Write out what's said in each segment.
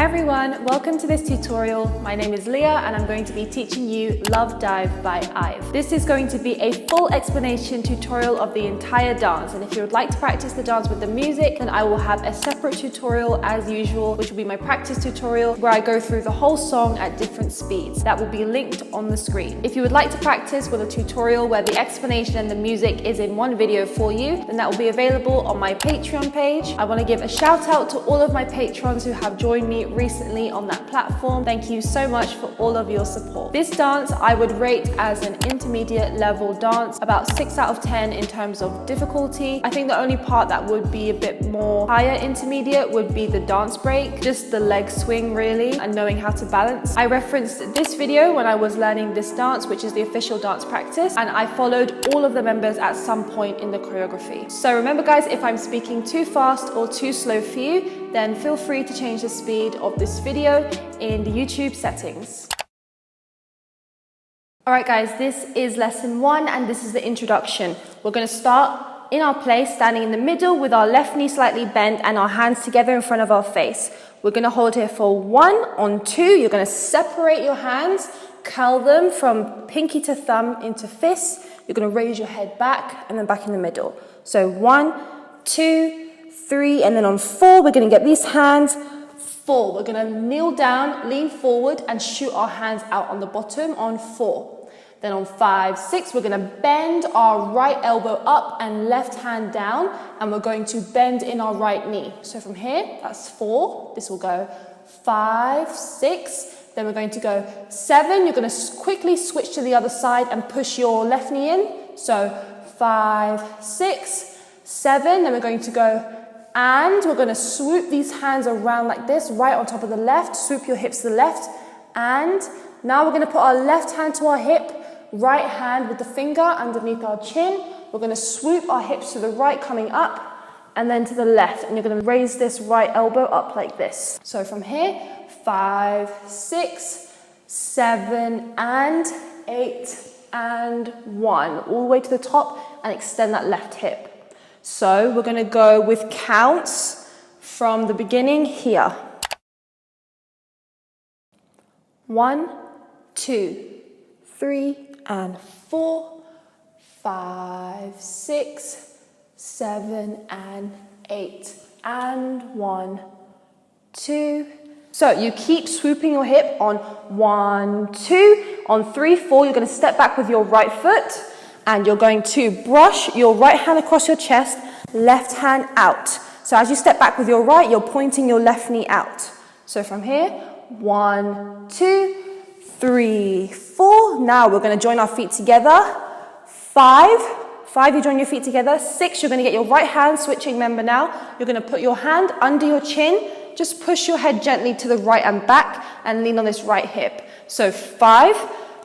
everyone, welcome to this tutorial. My name is Leah and I'm going to be teaching you Love Dive by IVE. This is going to be a full explanation tutorial of the entire dance, and if you would like to practice the dance with the music, then I will have a separate tutorial as usual, which will be my practice tutorial where I go through the whole song at different speeds. That will be linked on the screen. If you would like to practice with a tutorial where the explanation and the music is in one video for you, then that will be available on my Patreon page. I want to give a shout out to all of my patrons who have joined me recently on that platform. Thank you so much for all of your support. This dance I would rate as an intermediate level dance, about 6 out of 10 in terms of difficulty. I think the only part that would be a bit more higher intermediate would be the dance break, just the leg swing really, and knowing how to balance. I referenced this video when I was learning this dance, which is the official dance practice, and I followed all of the members at some point in the choreography. So remember guys, if I'm speaking too fast or too slow for you, then feel free to change the speed of this video in the YouTube settings. Alright guys, this is lesson 1 and this is the introduction. We're going to start in our place, standing in the middle with our left knee slightly bent and our hands together in front of our face. We're going to hold here for 1, on 2, you're going to separate your hands, curl them from pinky to thumb into fists. You're going to raise your head back and then back in the middle. So 1, 2, 3, and then on 4, we're going to get these hands. 4, we're going to kneel down, lean forward, and shoot our hands out on the bottom on 4. Then on 5, 6, we're going to bend our right elbow up and left hand down, and we're going to bend in our right knee. So from here, that's 4. This will go 5, 6. Then we're going to go 7. You're going to quickly switch to the other side and push your left knee in. So 5, 6, 7. Then we're going to go and we're going to swoop these hands around like this, right on top of the left. Swoop your hips to the left. And now we're going to put our left hand to our hip, right hand with the finger underneath our chin. We're going to swoop our hips to the right, coming up, and then to the left. And you're going to raise this right elbow up like this. So from here, 5, 6, 7, and 8, and 1. All the way to the top and extend that left hip. So we're going to go with counts from the beginning here. 1, 2, 3, and 4, 5, 6, 7, and 8, and 1, 2. So you keep swooping your hip on 1, 2. On 3, 4, you're going to step back with your right foot. And you're going to brush your right hand across your chest, left hand out. So as you step back with your right, you're pointing your left knee out. So from here, 1, 2, 3, 4. Now we're going to join our feet together. 5, you join your feet together. 6, you're going to get your right hand, switching, remember now. You're going to put your hand under your chin. Just push your head gently to the right and back and lean on this right hip. So 5,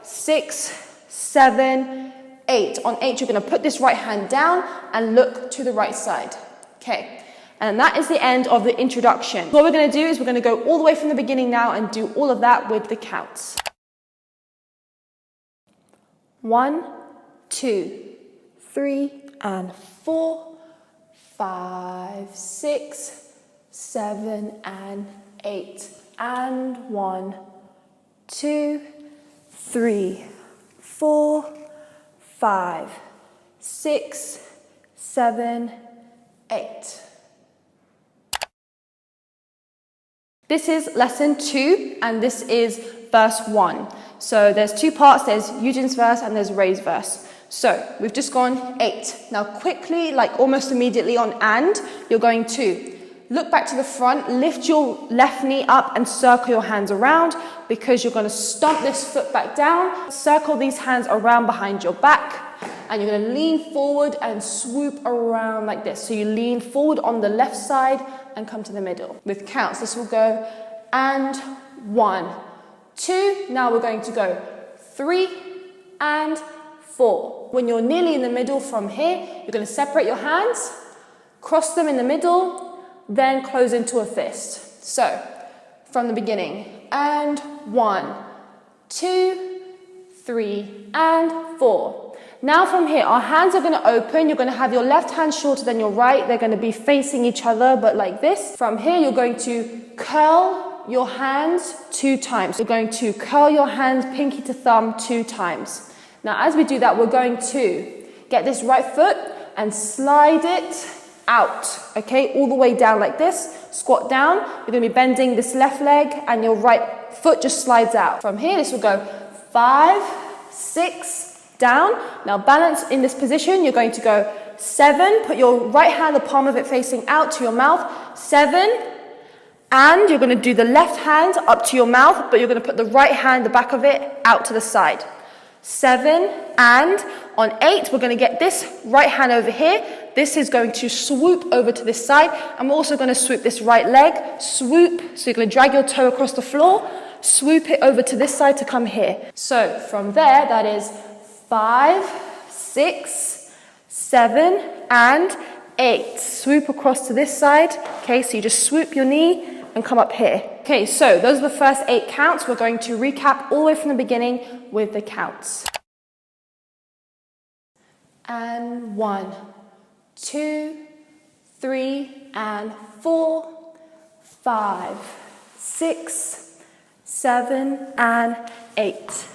6, 7, 8. On 8, you're going to put this right hand down and look to the right side. Okay, and that is the end of the introduction. What we're going to do is we're going to go all the way from the beginning now and do all of that with the counts. 1, 2, 3, and 4, 5, 6, 7, and 8, and 1, 2, 3, 4, 5, 6, 7, 8. This is lesson 2 and this is verse 1. So there's 2 parts, there's Eugen's verse and there's Ray's verse. So we've just gone 8. Now quickly, like almost immediately on and, you're going to look back to the front, lift your left knee up and circle your hands around because you're going to stomp this foot back down. Circle these hands around behind your back and you're going to lean forward and swoop around like this. So you lean forward on the left side and come to the middle. With counts, this will go and 1, 2. Now we're going to go 3 and 4. When you're nearly in the middle from here, you're going to separate your hands, cross them in the middle, then close into a fist. So, from the beginning, and 1, 2, 3, and 4. Now from here, our hands are going to open. You're going to have your left hand shorter than your right. They're going to be facing each other, but like this. From here, you're going to curl your hands 2 times. You're going to curl your hands pinky to thumb 2 times. Now, as we do that, we're going to get this right foot and slide it out, okay? All the way down like this. Squat down. You're going to be bending this left leg and your right foot just slides out. From here, this will go 5, 6, down. Now, balance in this position. You're going to go 7. Put your right hand, the palm of it facing out to your mouth. 7. And you're going to do the left hand up to your mouth, but you're going to put the right hand, the back of it, out to the side. 7, and on 8, we're going to get this right hand over here. This is going to swoop over to this side, and we're also going to swoop this right leg, swoop, so you're going to drag your toe across the floor, swoop it over to this side to come here. So from there, that is 5, 6, 7, and 8. Swoop across to this side, okay, so you just swoop your knee and come up here. Okay, so those are the first 8 counts. We're going to recap all the way from the beginning with the counts. And 1, 2, 3, and 4, 5, 6, 7, and 8.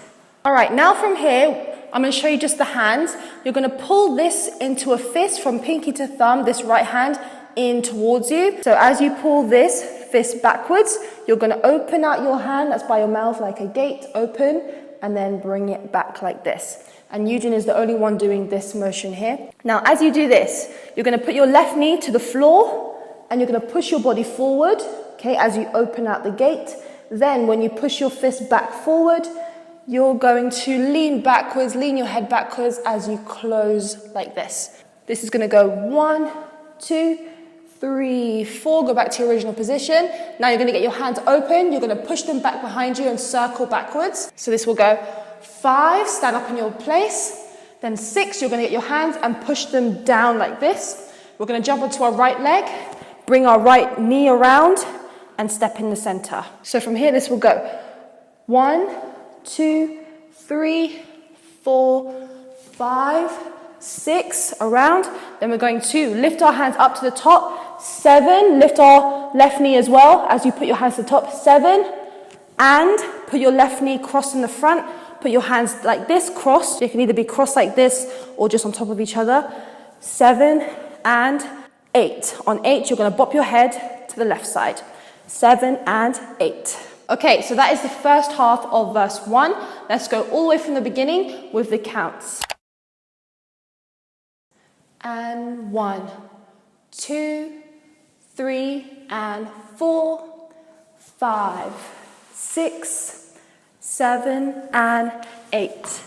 All right, now from here, I'm going to show you just the hands. You're going to pull this into a fist from pinky to thumb, this right hand in towards you. So as you pull this fist backwards, you're going to open out your hand, that's by your mouth like a gate, open, and then bring it back like this. And Eugene is the only one doing this motion here. Now, as you do this, you're going to put your left knee to the floor, and you're going to push your body forward, okay, as you open out the gate. Then, when you push your fist back forward, you're going to lean backwards, lean your head backwards as you close like this. This is going to go 1, 2, 3, 4, go back to your original position. Now you're going to get your hands open, you're going to push them back behind you and circle backwards. So this will go 5, stand up in your place. Then 6, you're going to get your hands and push them down like this. We're going to jump onto our right leg, bring our right knee around and step in the center. So from here, this will go 1, 2, 3, 4, 5, 6, around. Then we're going to lift our hands up to the top. 7, lift our left knee as well as you put your hands to the top. 7, and put your left knee crossed in the front. Put your hands like this, crossed. They can either be crossed like this or just on top of each other. 7 and 8. On 8, you're going to bop your head to the left side. 7 and 8. Okay, so that is the first half of verse 1. Let's go all the way from the beginning with the counts. And 1, 2, 3, and 4, 5, 6, 7, and 8.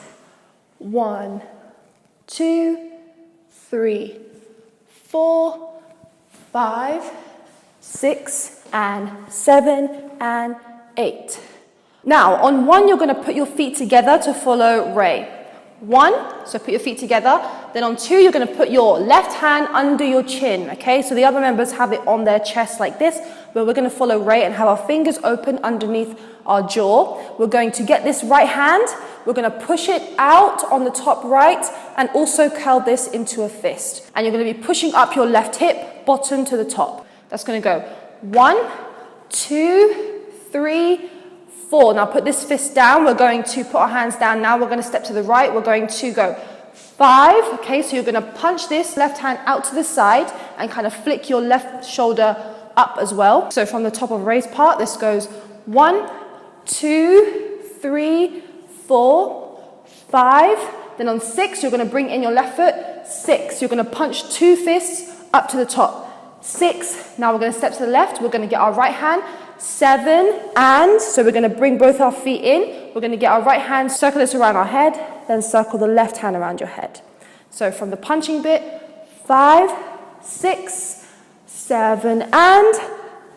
1, 2, 3, 4, 5, 6, and 7, and 8. Now, on 1, you're going to put your feet together to follow Ray. 1, so put your feet together. Then on 2, you're going to put your left hand under your chin, okay? So the other members have it on their chest like this, but we're going to follow Ray and have our fingers open underneath our jaw. We're going to get this right hand, we're going to push it out on the top right and also curl this into a fist. And you're going to be pushing up your left hip, bottom to the top. That's going to go 1, 2, 3, 4. Now put this fist down. We're going to put our hands down. Now we're going to step to the right. We're going to go 5. Okay, so you're going to punch this left hand out to the side and kind of flick your left shoulder up as well. So from the top of Ray's part, this goes 1, 2, 3, 4, 5. Then on 6, you're going to bring in your left foot. 6. You're going to punch 2 fists up to the top. 6. Now we're going to step to the left. We're going to get our right hand. 7, and so we're going to bring both our feet in. We're going to get our right hand, circle this around our head, then circle the left hand around your head. So from the punching bit, 5, 6, 7, and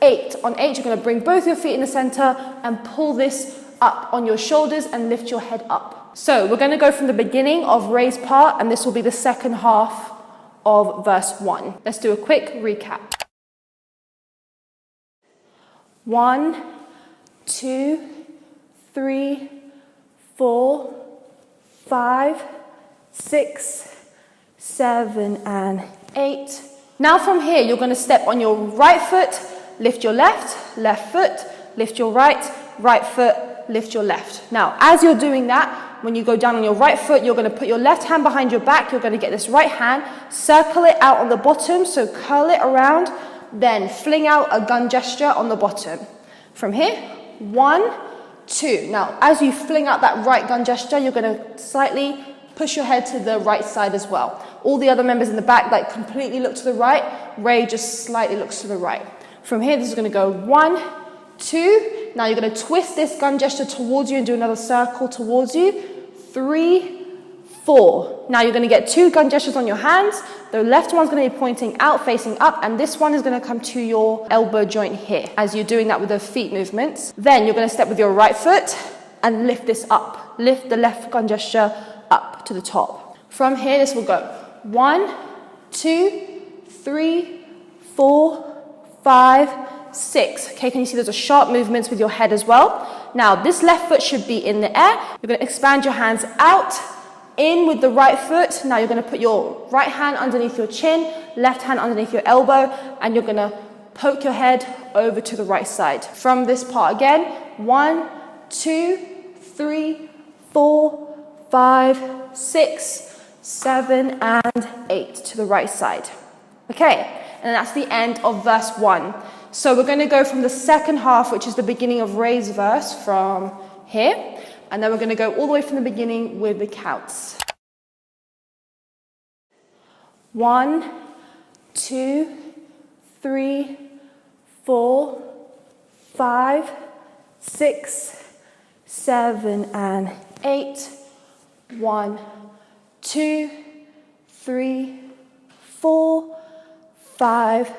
8. On 8, you're going to bring both your feet in the center and pull this up on your shoulders and lift your head up. So we're going to go from the beginning of Ray's part, and this will be the second half of verse 1. Let's do a quick recap. 1, 2, 3, 4, 5, 6, 7, and 8. Now from here, you're going to step on your right foot, lift your left foot, lift your right, right foot, lift your left. Now, as you're doing that, when you go down on your right foot, you're going to put your left hand behind your back. You're going to get this right hand, circle it out on the bottom, so curl it around, then fling out a gun gesture on the bottom. From here, 1, 2. Now, as you fling out that right gun gesture, you're going to slightly push your head to the right side as well. All the other members in the back, like, completely look to the right. Ray just slightly looks to the right. From here, this is going to go 1, 2. Now you're going to twist this gun gesture towards you and do another circle towards you. 3, 4. Now you're going to get 2 gun gestures on your hands. The left one's going to be pointing out, facing up, and this one is going to come to your elbow joint here as you're doing that with the feet movements. Then you're going to step with your right foot and lift this up. Lift the left gun gesture up to the top. From here, this will go 1, 2, 3, 4, 5, 6. Okay, can you see those are sharp movements with your head as well? Now, this left foot should be in the air. You're going to expand your hands out, in with the right foot. Now you're going to put your right hand underneath your chin, left hand underneath your elbow, and you're going to poke your head over to the right side. From this part again, 1, 2, 3, 4, 5, 6, 7, and 8 to the right side. Okay, and that's the end of verse 1. So we're going to go from the second half, which is the beginning of Ray's verse, from here. And then we're going to go all the way from the beginning with the counts. 1, 2, 3, 4, 5, 6, 7, and 8. 1, 2, 3, 4, 5,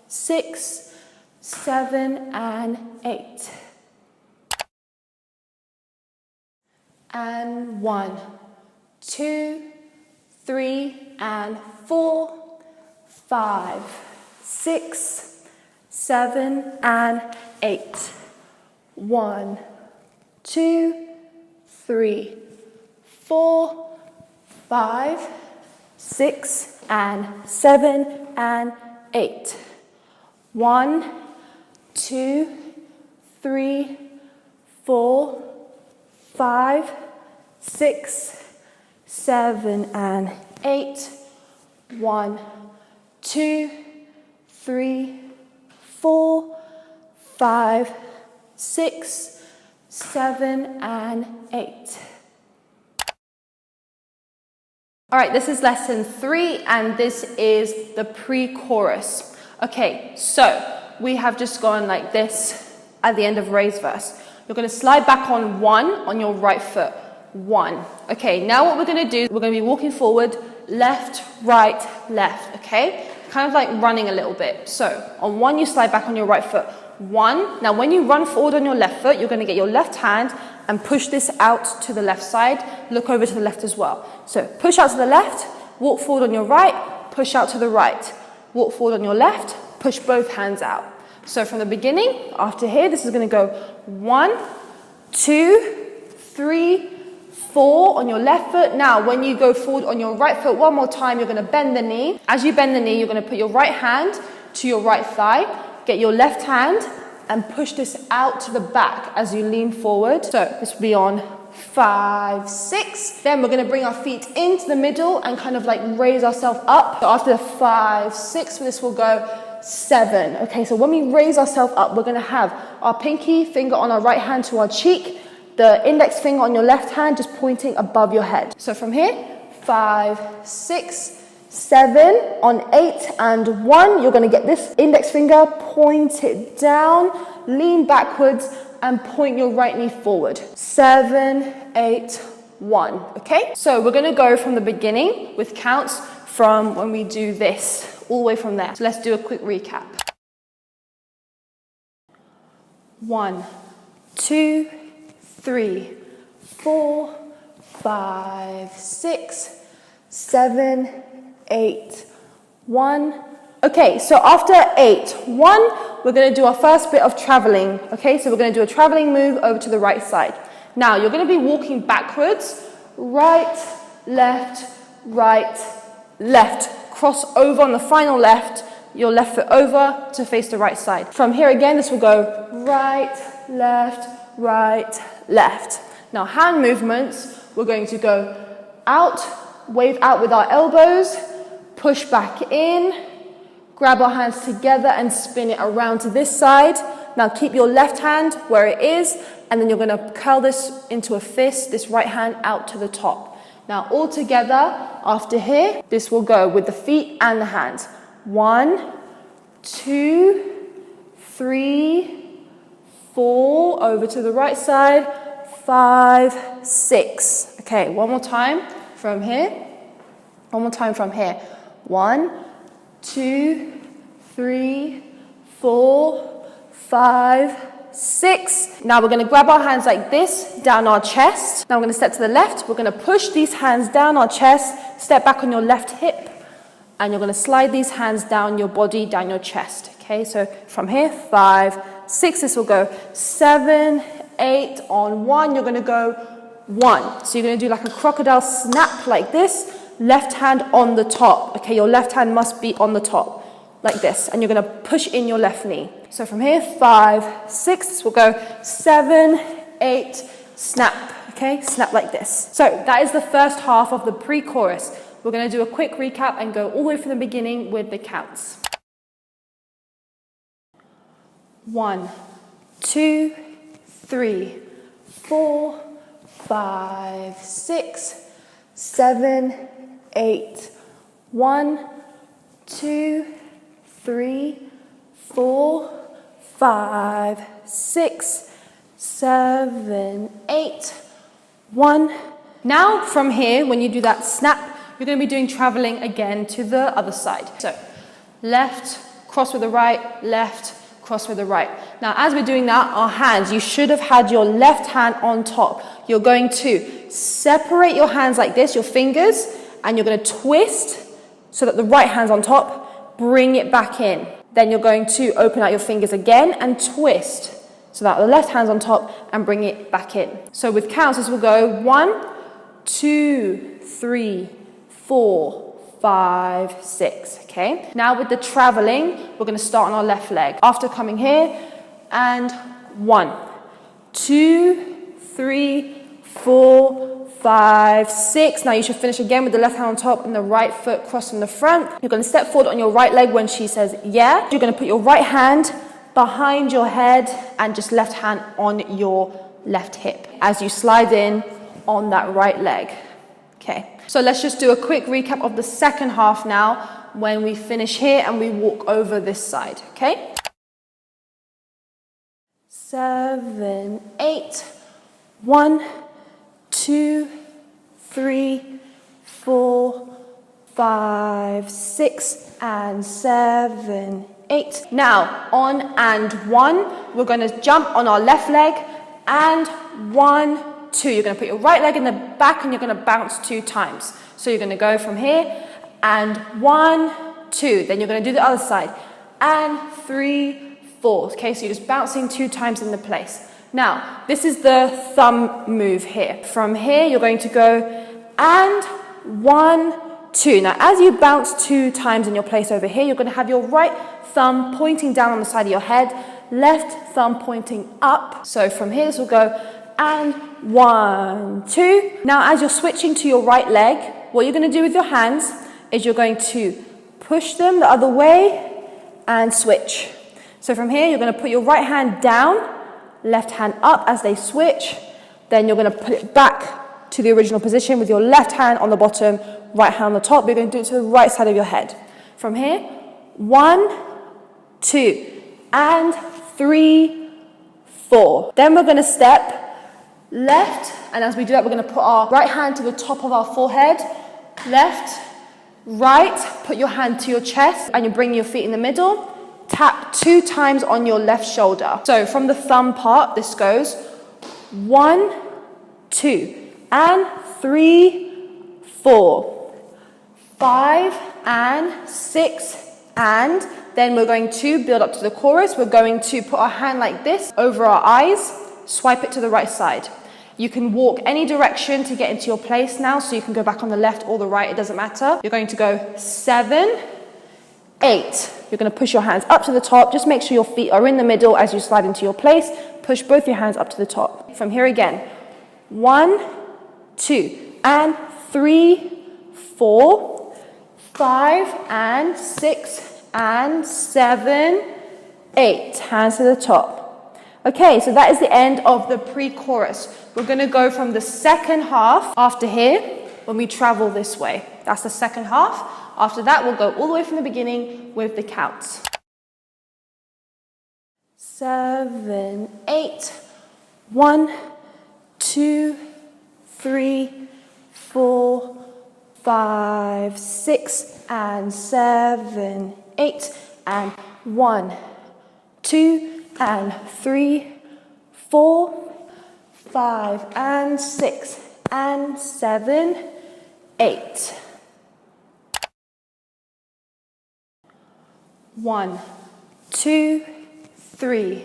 6, 7, and 8. And 1, 2, 3, and 4, 5, 6, 7, and 8. 1, 2, 3, 4, 5, 6, and 7, and 8. 1, 2, 3, 4, 5, 6, 7, and 8. 1, 2, 3, 4, 5, 6, 7, and 8. All right, this is lesson 3, and this is the pre-chorus. Okay, so we have just gone like this at the end of Ray's verse. You're going to slide back on 1 on your right foot. 1. Okay, now what we're going to do, we're going to be walking forward, left, right, left, okay? Kind of like running a little bit. So on 1, you slide back on your right foot. 1. Now when you run forward on your left foot, you're going to get your left hand and push this out to the left side. Look over to the left as well. So push out to the left, walk forward on your right, push out to the right. Walk forward on your left, push both hands out. So from the beginning, after here, this is going to go 1, 2, 3, 4 on your left foot. Now, when you go forward on your right foot, one more time, you're going to bend the knee. As you bend the knee, you're going to put your right hand to your right thigh, get your left hand, and push this out to the back as you lean forward. So this will be on 5, 6. Then we're going to bring our feet into the middle and kind of like raise ourselves up. So after 5, 6, this will go 7. Okay, so when we raise ourselves up, we're going to have our pinky finger on our right hand to our cheek, the index finger on your left hand just pointing above your head. So from here, 5, 6, 7, on 8 and 1, you're going to get this index finger, point it down, lean backwards, and point your right knee forward. 7, 8, 1. Okay, so we're going to go from the beginning with counts from when we do this, all the way from there. So let's do a quick recap. 1, 2, 3, 4, 5, 6, 7, 8, 1. Okay, so after 8, 1, we're going to do our first bit of traveling. Okay, so we're going to do a traveling move over to the right side. Now, you're going to be walking backwards, right, left, left. Cross over on the final left, your left foot over to face the right side. From here again, this will go right, left, right, left. Now hand movements, we're going to go out, wave out with our elbows, push back in, grab our hands together and spin it around to this side. Now keep your left hand where it is, and then you're going to curl this into a fist, this right hand out to the top. Now all together, after here, this will go with the feet and the hands. 1, 2, 3, 4, over to the right side, 5, 6. Okay, one more time from here. One more time from here. 1, 2, 3, 4, 5, 6. Now we're going to grab our hands like this, down our chest. Now we're going to step to the left. We're going to push these hands down our chest, step back on your left hip, and you're going to slide these hands down your body, down your chest. Okay, so from here, 5, 6, this will go 7, 8, on 1, you're going to go 1. So you're going to do like a crocodile snap like this, left hand on the top. Okay, your left hand must be on the top, like this, and you're going to push in your left knee. So from here, 5, 6, this will go 7, 8, snap. Okay, snap like this. So that is the first half of the pre-chorus. We're going to do a quick recap and go all the way from the beginning with the counts. 1, 2, 3, 4, 5, 6, 7, 8. 1, 2, 3, 4, 5, 6, 7, 8. 1. Now from here, when you do that snap, you're going to be doing traveling again to the other side. So left, cross with the right, left, cross with the right. Now as we're doing that, our hands, you should have had your left hand on top. You're going to separate your hands like this, your fingers, and you're going to twist so that the right hand's on top, bring it back in. Then you're going to open out your fingers again and twist so that the left hand's on top and bring it back in. So with counts, this will go 1, 2, 3, 4, 5, 6, okay? Now with the traveling, we're going to start on our left leg. After coming here, and 1, 2, 3, 4, 5, 6. Now you should finish again with the left hand on top and the right foot crossing the front. You're going to step forward on your right leg when she says yeah. You're going to put your right hand behind your head and just left hand on your left hip as you slide in on that right leg. Okay, so let's just do a quick recap of the second half now when we finish here and we walk over this side, okay? 7, 8. 1, 2, 3, 4, 5, 6, and 7, 8. Now, on and 1, we're going to jump on our left leg, and 1, 2. You're going to put your right leg in the back and you're going to bounce 2 times. So you're going to go from here, and 1, 2. Then you're going to do the other side, and 3, 4. Okay, so you're just bouncing 2 times in the place. Now, this is the thumb move here. From here, you're going to go, and 1, 2. Now, as you bounce 2 times in your place over here, you're going to have your right thumb pointing down on the side of your head, left thumb pointing up. So from here, this will go, and 1, 2. Now, as you're switching to your right leg, what you're going to do with your hands is you're going to push them the other way and switch. So from here, you're going to put your right hand down, left hand up as they switch. Then you're going to put it back to the original position with your left hand on the bottom, right hand on the top. You're going to do it to the right side of your head. From here, 1, 2, and 3, 4. Then we're going to step left, and as we do that, we're going to put our right hand to the top of our forehead. Left, right, put your hand to your chest, and you bring your feet in the middle. Tap 2 times on your left shoulder. So from the thumb part, this goes 1, 2, and 3, 4, 5, and 6, and then we're going to build up to the chorus. We're going to put our hand like this over our eyes, swipe it to the right side. You can walk any direction to get into your place now, so you can go back on the left or the right, it doesn't matter. You're going to go 7, 8. You're going to push your hands up to the top. Just make sure your feet are in the middle as you slide into your place. push both your hands up to the top. From here again, 1, 2, and 3, 4, 5, and 6, and 7, 8. Hands to the top. Okay, so that is the end of the pre-chorus. We're going to go from the second half after here when we travel this way. That's the second half. After that, we'll go all the way from the beginning with the counts. 7, 8. 1, 2, 3, 4, 5, 6, and 7, 8, and 1, 2, and 3, 4, 5, and 6, and 7, 8. 1, 2, 3,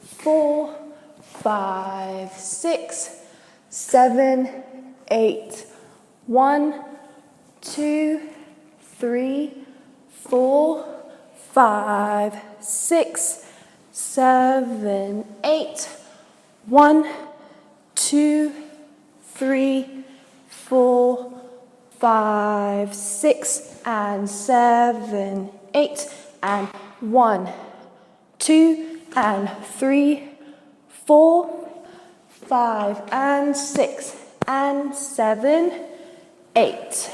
4, 5, 6, 7, 8. 1, 2, 3, 4, 5, 6, 7, 8. 1, 2, 3, 4, 5, 6, and 7, 8. And 1, 2, and 3, 4, 5, and 6, and 7, 8.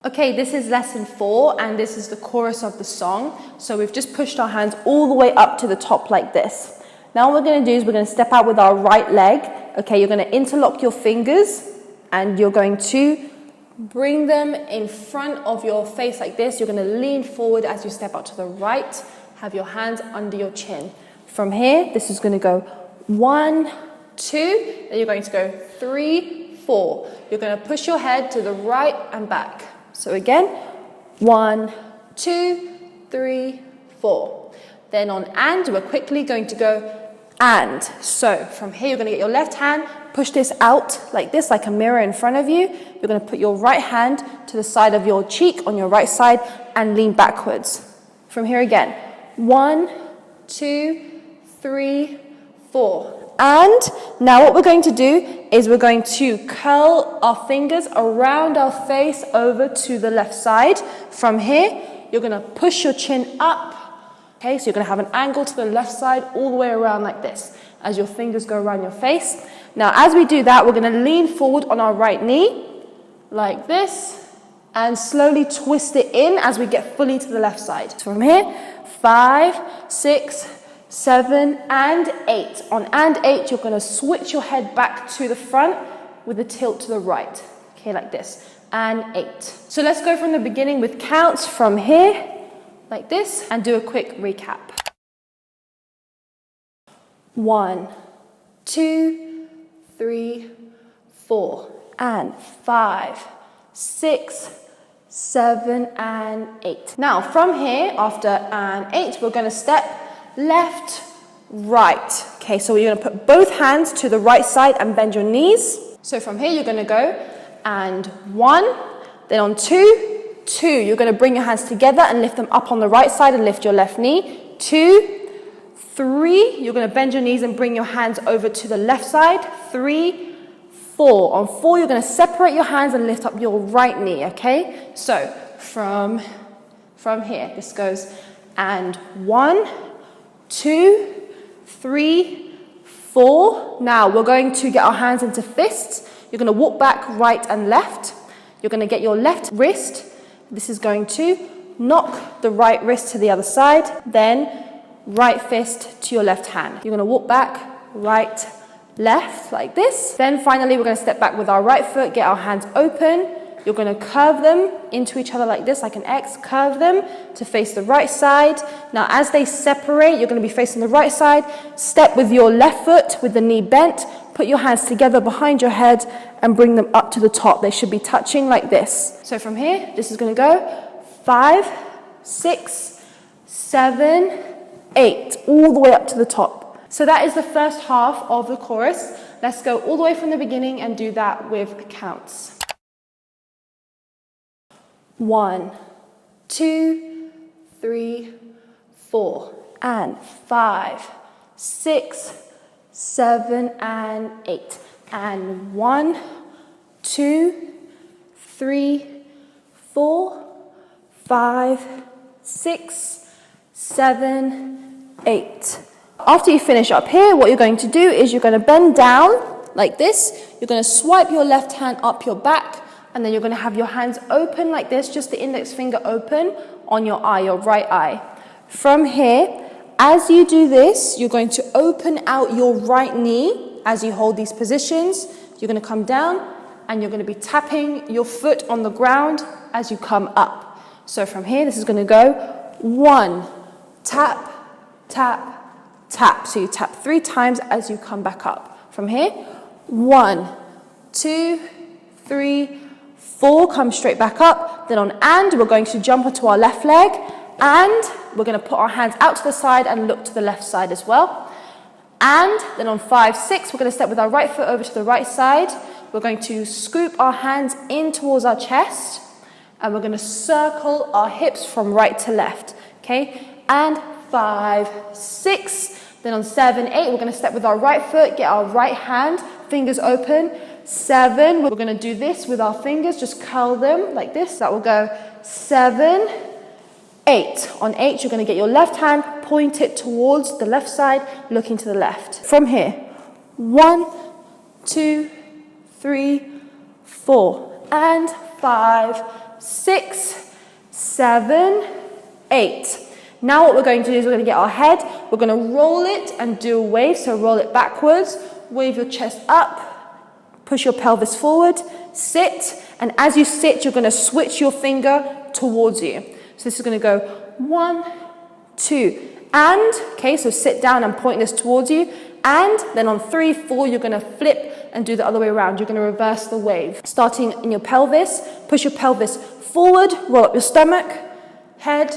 Okay, this is lesson 4, and this is the chorus of the song. So we've just pushed our hands all the way up to the top like this. Now what we're going to do is we're going to step out with our right leg. Okay, you're going to interlock your fingers, and you're going to bring them in front of your face like this. You're going to lean forward as you step out to the right. Have your hands under your chin. From here, this is going to go 1, 2. Then you're going to go 3, 4. You're going to push your head to the right and back. So again, 1, 2, 3, 4. Then on and, we're quickly going to go and. So from here, you're going to get your left hand, push this out like this, like a mirror in front of you. You're going to put your right hand to the side of your cheek on your right side and lean backwards. From here again, 1, 2, 3, 4. And now what we're going to do is we're going to curl our fingers around our face over to the left side. From here, you're going to push your chin up. Okay, so you're going to have an angle to the left side all the way around like this as your fingers go around your face. Now, as we do that, we're going to lean forward on our right knee like this and slowly twist it in as we get fully to the left side. So from here, 5, 6, 7, and 8. On and 8, you're going to switch your head back to the front with a tilt to the right. Okay, like this. And 8. So let's go from the beginning with counts from here, like this, and do a quick recap. 1, 2, 3, 4, and 5, 6, 7, and 8. Now, from here, after and 8, we're going to step left, right. Okay, so you're going to put both hands to the right side and bend your knees. So from here, you're going to go and 1, then on 2, 2. You're going to bring your hands together and lift them up on the right side and lift your left knee. 2, 3. You're going to bend your knees and bring your hands over to the left side. 3, 4. On 4, you're going to separate your hands and lift up your right knee, okay? So from here, this goes and 1, 2, 3, 4. Now we're going to get our hands into fists. You're going to walk back right and left. You're going to get your left wrist. This is going to knock the right wrist to the other side. Then right fist to your left hand. You're going to walk back, right, left, like this. Then finally, we're going to step back with our right foot, get our hands open. You're going to curve them into each other like this, like an X. Curve them to face the right side. Now, as they separate, you're going to be facing the right side. Step with your left foot with the knee bent. Put your hands together behind your head and bring them up to the top. They should be touching like this. So from here, this is going to go 5, 6, 7, 8, all the way up to the top. So that is the first half of the chorus. Let's go all the way from the beginning and do that with counts. 1, 2, 3, 4, and 5, 6, 7, and 8. And 1, 2, 3, 4, 5, 6, 7, 8. After you finish up here, what you're going to do is you're going to bend down like this. You're going to swipe your left hand up your back, and then you're going to have your hands open like this, just the index finger open on your eye, your right eye. From here, as you do this, you're going to open out your right knee as you hold these positions. You're going to come down and you're going to be tapping your foot on the ground as you come up. So from here, this is going to go 1, tap, tap, tap. So you tap 3 times as you come back up. From here, 1, 2, 3, 4, come straight back up. Then on and, we're going to jump onto our left leg, and we're going to put our hands out to the side and look to the left side as well. And then on 5, 6, we're going to step with our right foot over to the right side. We're going to scoop our hands in towards our chest, and we're going to circle our hips from right to left. Okay, and 5, 6. Then on 7, 8, we're going to step with our right foot, get our right hand, fingers open. 7, we're going to do this with our fingers, just curl them like this. That will go 7, 8. On 8, you're going to get your left hand, point it towards the left side, looking to the left. From here, 1, 2, 3, 4, and 5, 6, 7, 8. Now what we're going to do is we're going to get our head, we're going to roll it and do a wave. So roll it backwards, wave your chest up, push your pelvis forward, sit, and as you sit, you're going to switch your finger towards you. So this is going to go 1, 2, and, okay, so sit down and point this towards you, and then on 3, 4, you're going to flip and do the other way around. You're going to reverse the wave. Starting in your pelvis, push your pelvis forward, roll up your stomach, head,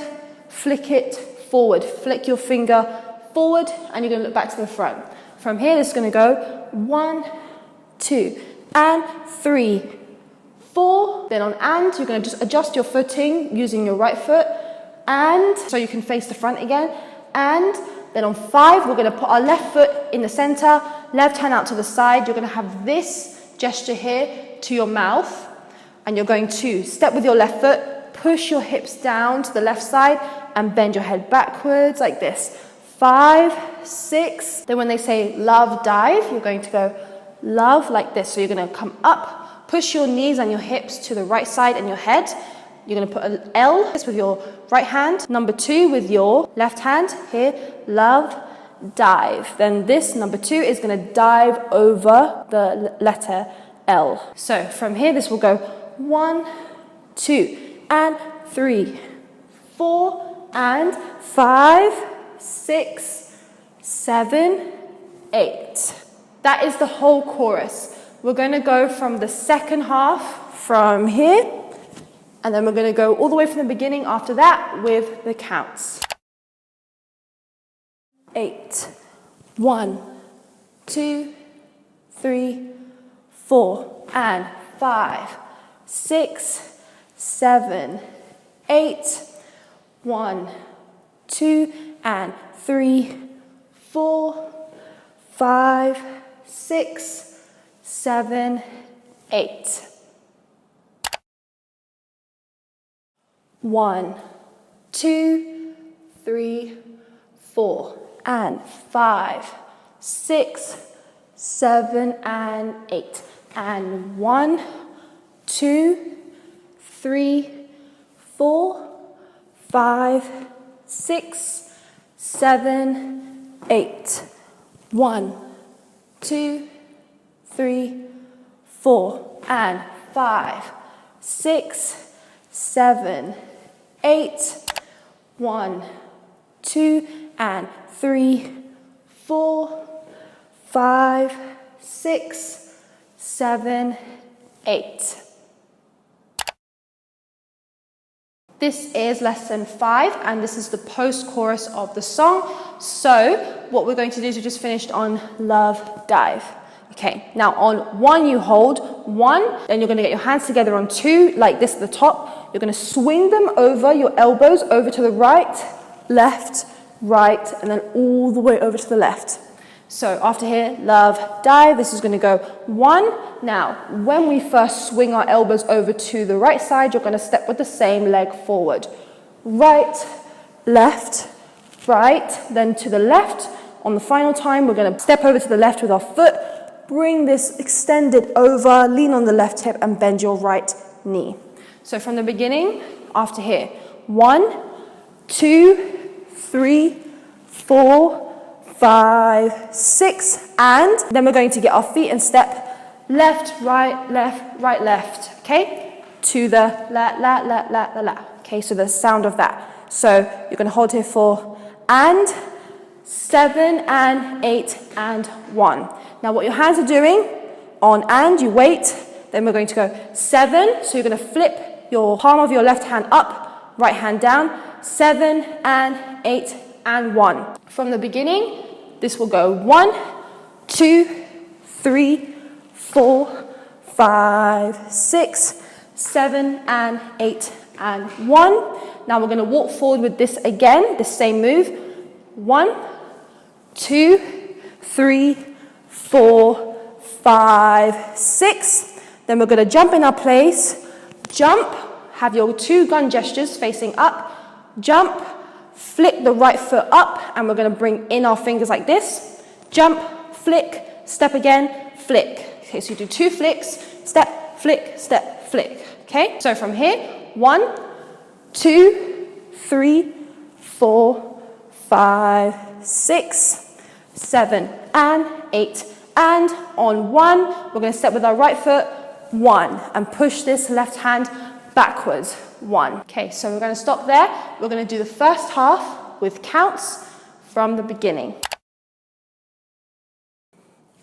flick it forward, flick your finger forward, and you're going to look back to the front. From here, this is going to go 1, 2, and 3, 4. Then on and, you're going to just adjust your footing using your right foot, and so you can face the front again. And then on 5, we're going to put our left foot in the center, left hand out to the side. You're going to have this gesture here to your mouth, and you're going to step with your left foot, push your hips down to the left side, and bend your head backwards like this. 5, 6. Then when they say love dive, you're going to go love like this. So you're going to come up, push your knees and your hips to the right side and your head. You're going to put an L with your right hand, number 2 with your left hand here, love dive. Then this number 2 is going to dive over the letter L. So from here, this will go 1, 2, and 3, 4, and 5, 6, 7, 8. That is the whole chorus. We're going to go from the second half from here, and then we're going to go all the way from the beginning after that with the counts. 8. 1, 2, 3, 4, and 5, 6, 7, 8. 1, 2, and 3, 4, 5, 6, 7, 8. 1, 2, 3, 4, and 5, 6, 7, and 8. And 1, 2, 3, 4, 5, 6, 7, 8. 1, 2, 3, 4, and 5, 6, 7, 8. 1, 2, and 3, 4, 5, 6, 7, 8. This is lesson 5, and this is the post-chorus of the song. So what we're going to do is we just finished on Love Dive. Okay, now on 1 you hold 1, then you're going to get your hands together on 2, like this at the top. You're going to swing them over, your elbows over to the right, left, right, and then all the way over to the left. So after here, love, dive. This is going to go 1. Now, when we first swing our elbows over to the right side, you're going to step with the same leg forward. Right, left, right, then to the left. On the final time, we're going to step over to the left with our foot. Bring this extended over, lean on the left hip and bend your right knee. So from the beginning, after here, 1, 2, 3, 4, 5, 6, and then we're going to get our feet and step left, right, left, okay? To the la. Okay, so the sound of that. So you're going to hold here for and 7 and 8 and 1. Now what your hands are doing on and, you wait, then we're going to go 7, so you're going to flip your palm of your left hand up, right hand down, 7 and 8 and 1. From the beginning, this will go 1, 2, 3, 4, 5, 6, 7 and 8 and 1. Now we're going to walk forward with this again, the same move. 1, 2, 3, 4, 5, 6. Then we're going to jump in our place. Jump, have your 2 gun gestures facing up. Jump, flick the right foot up, and we're going to bring in our fingers like this. Jump, flick, step again, flick. Okay, so you do 2 flicks, step, flick, okay? So from here, 1, 2, 3, 4, 5, 6, 7, and 8. And on 1, we're going to step with our right foot, 1, and push this left hand backwards, 1. Okay, so we're going to stop there. We're going to do the first half with counts from the beginning.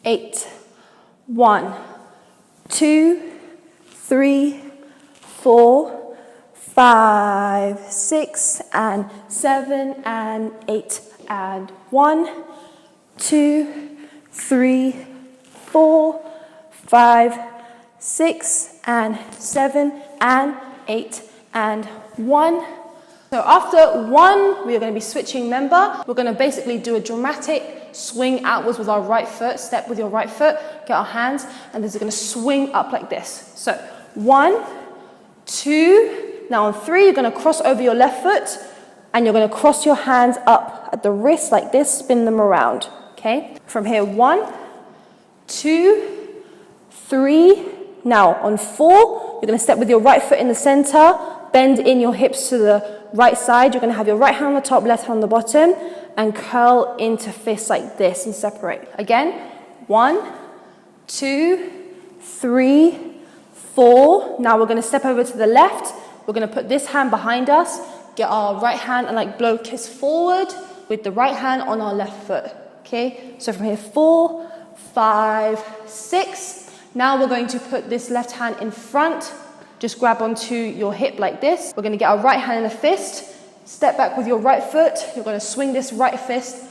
8, 1, 2, 3, 4, 5, 6, and 7, and 8, and 1, 2, 3, 4, 5, 6, and 7, and 8, and 1. So after 1, we are going to be switching member. We're going to basically do a dramatic swing outwards with our right foot. Step with your right foot, get our hands, and this is going to swing up like this. So 1, 2, now on 3, you're going to cross over your left foot, and you're going to cross your hands up at the wrist like this, spin them around, okay? From here, 1, 2, 3, now on 4, you're going to step with your right foot in the center, bend in your hips to the right side. You're going to have your right hand on the top, left hand on the bottom, and curl into fists like this and separate. Again, 1, 2, 3, 4. Now we're going to step over to the left. We're going to put this hand behind us, get our right hand and like blow kiss forward with the right hand on our left foot. Okay, so from here, 4, 5, 6. Now we're going to put this left hand in front. Just grab onto your hip like this. We're going to get our right hand in a fist. Step back with your right foot. You're going to swing this right fist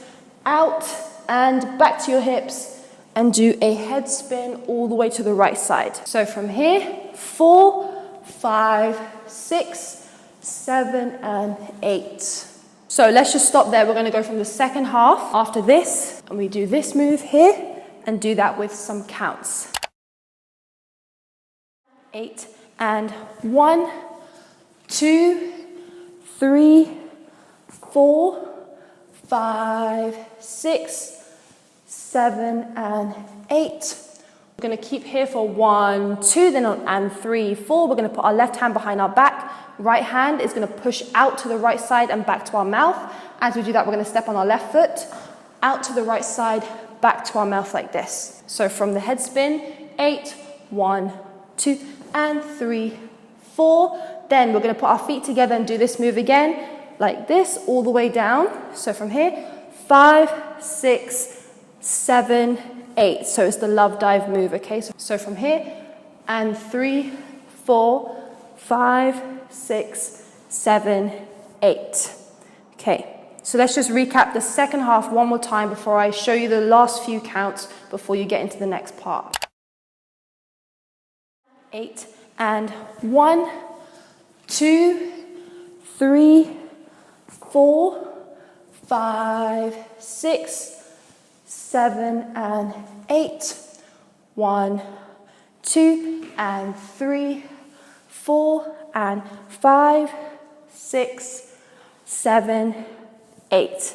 out and back to your hips and do a head spin all the way to the right side. So from here, 4, 5, 6, 7, and 8. So let's just stop there. We're going to go from the second half after this, and we do this move here and do that with some counts. 8 and 1, 2, 3, 4, 5, 6, 7, and 8. We're going to keep here for 1, 2, then on and 3, 4. We're going to put our left hand behind our back. Right hand is going to push out to the right side and back to our mouth. As we do that, we're going to step on our left foot, out to the right side, back to our mouth like this. So from the head spin, 8, 1, 2, and 3, 4. Then we're going to put our feet together and do this move again, like this, all the way down. So from here, 5, 6, 7, 8. So it's the love dive move, okay? So from here, and 3, 4, 5, 6, 7, 8. Okay, so let's just recap the second half one more time before I show you the last few counts before you get into the next part. 8 and 1, 2, 3, 4, 5, 6, 7, and 8. 1, 2, and 3, 4, and 5, 6, 7, 8.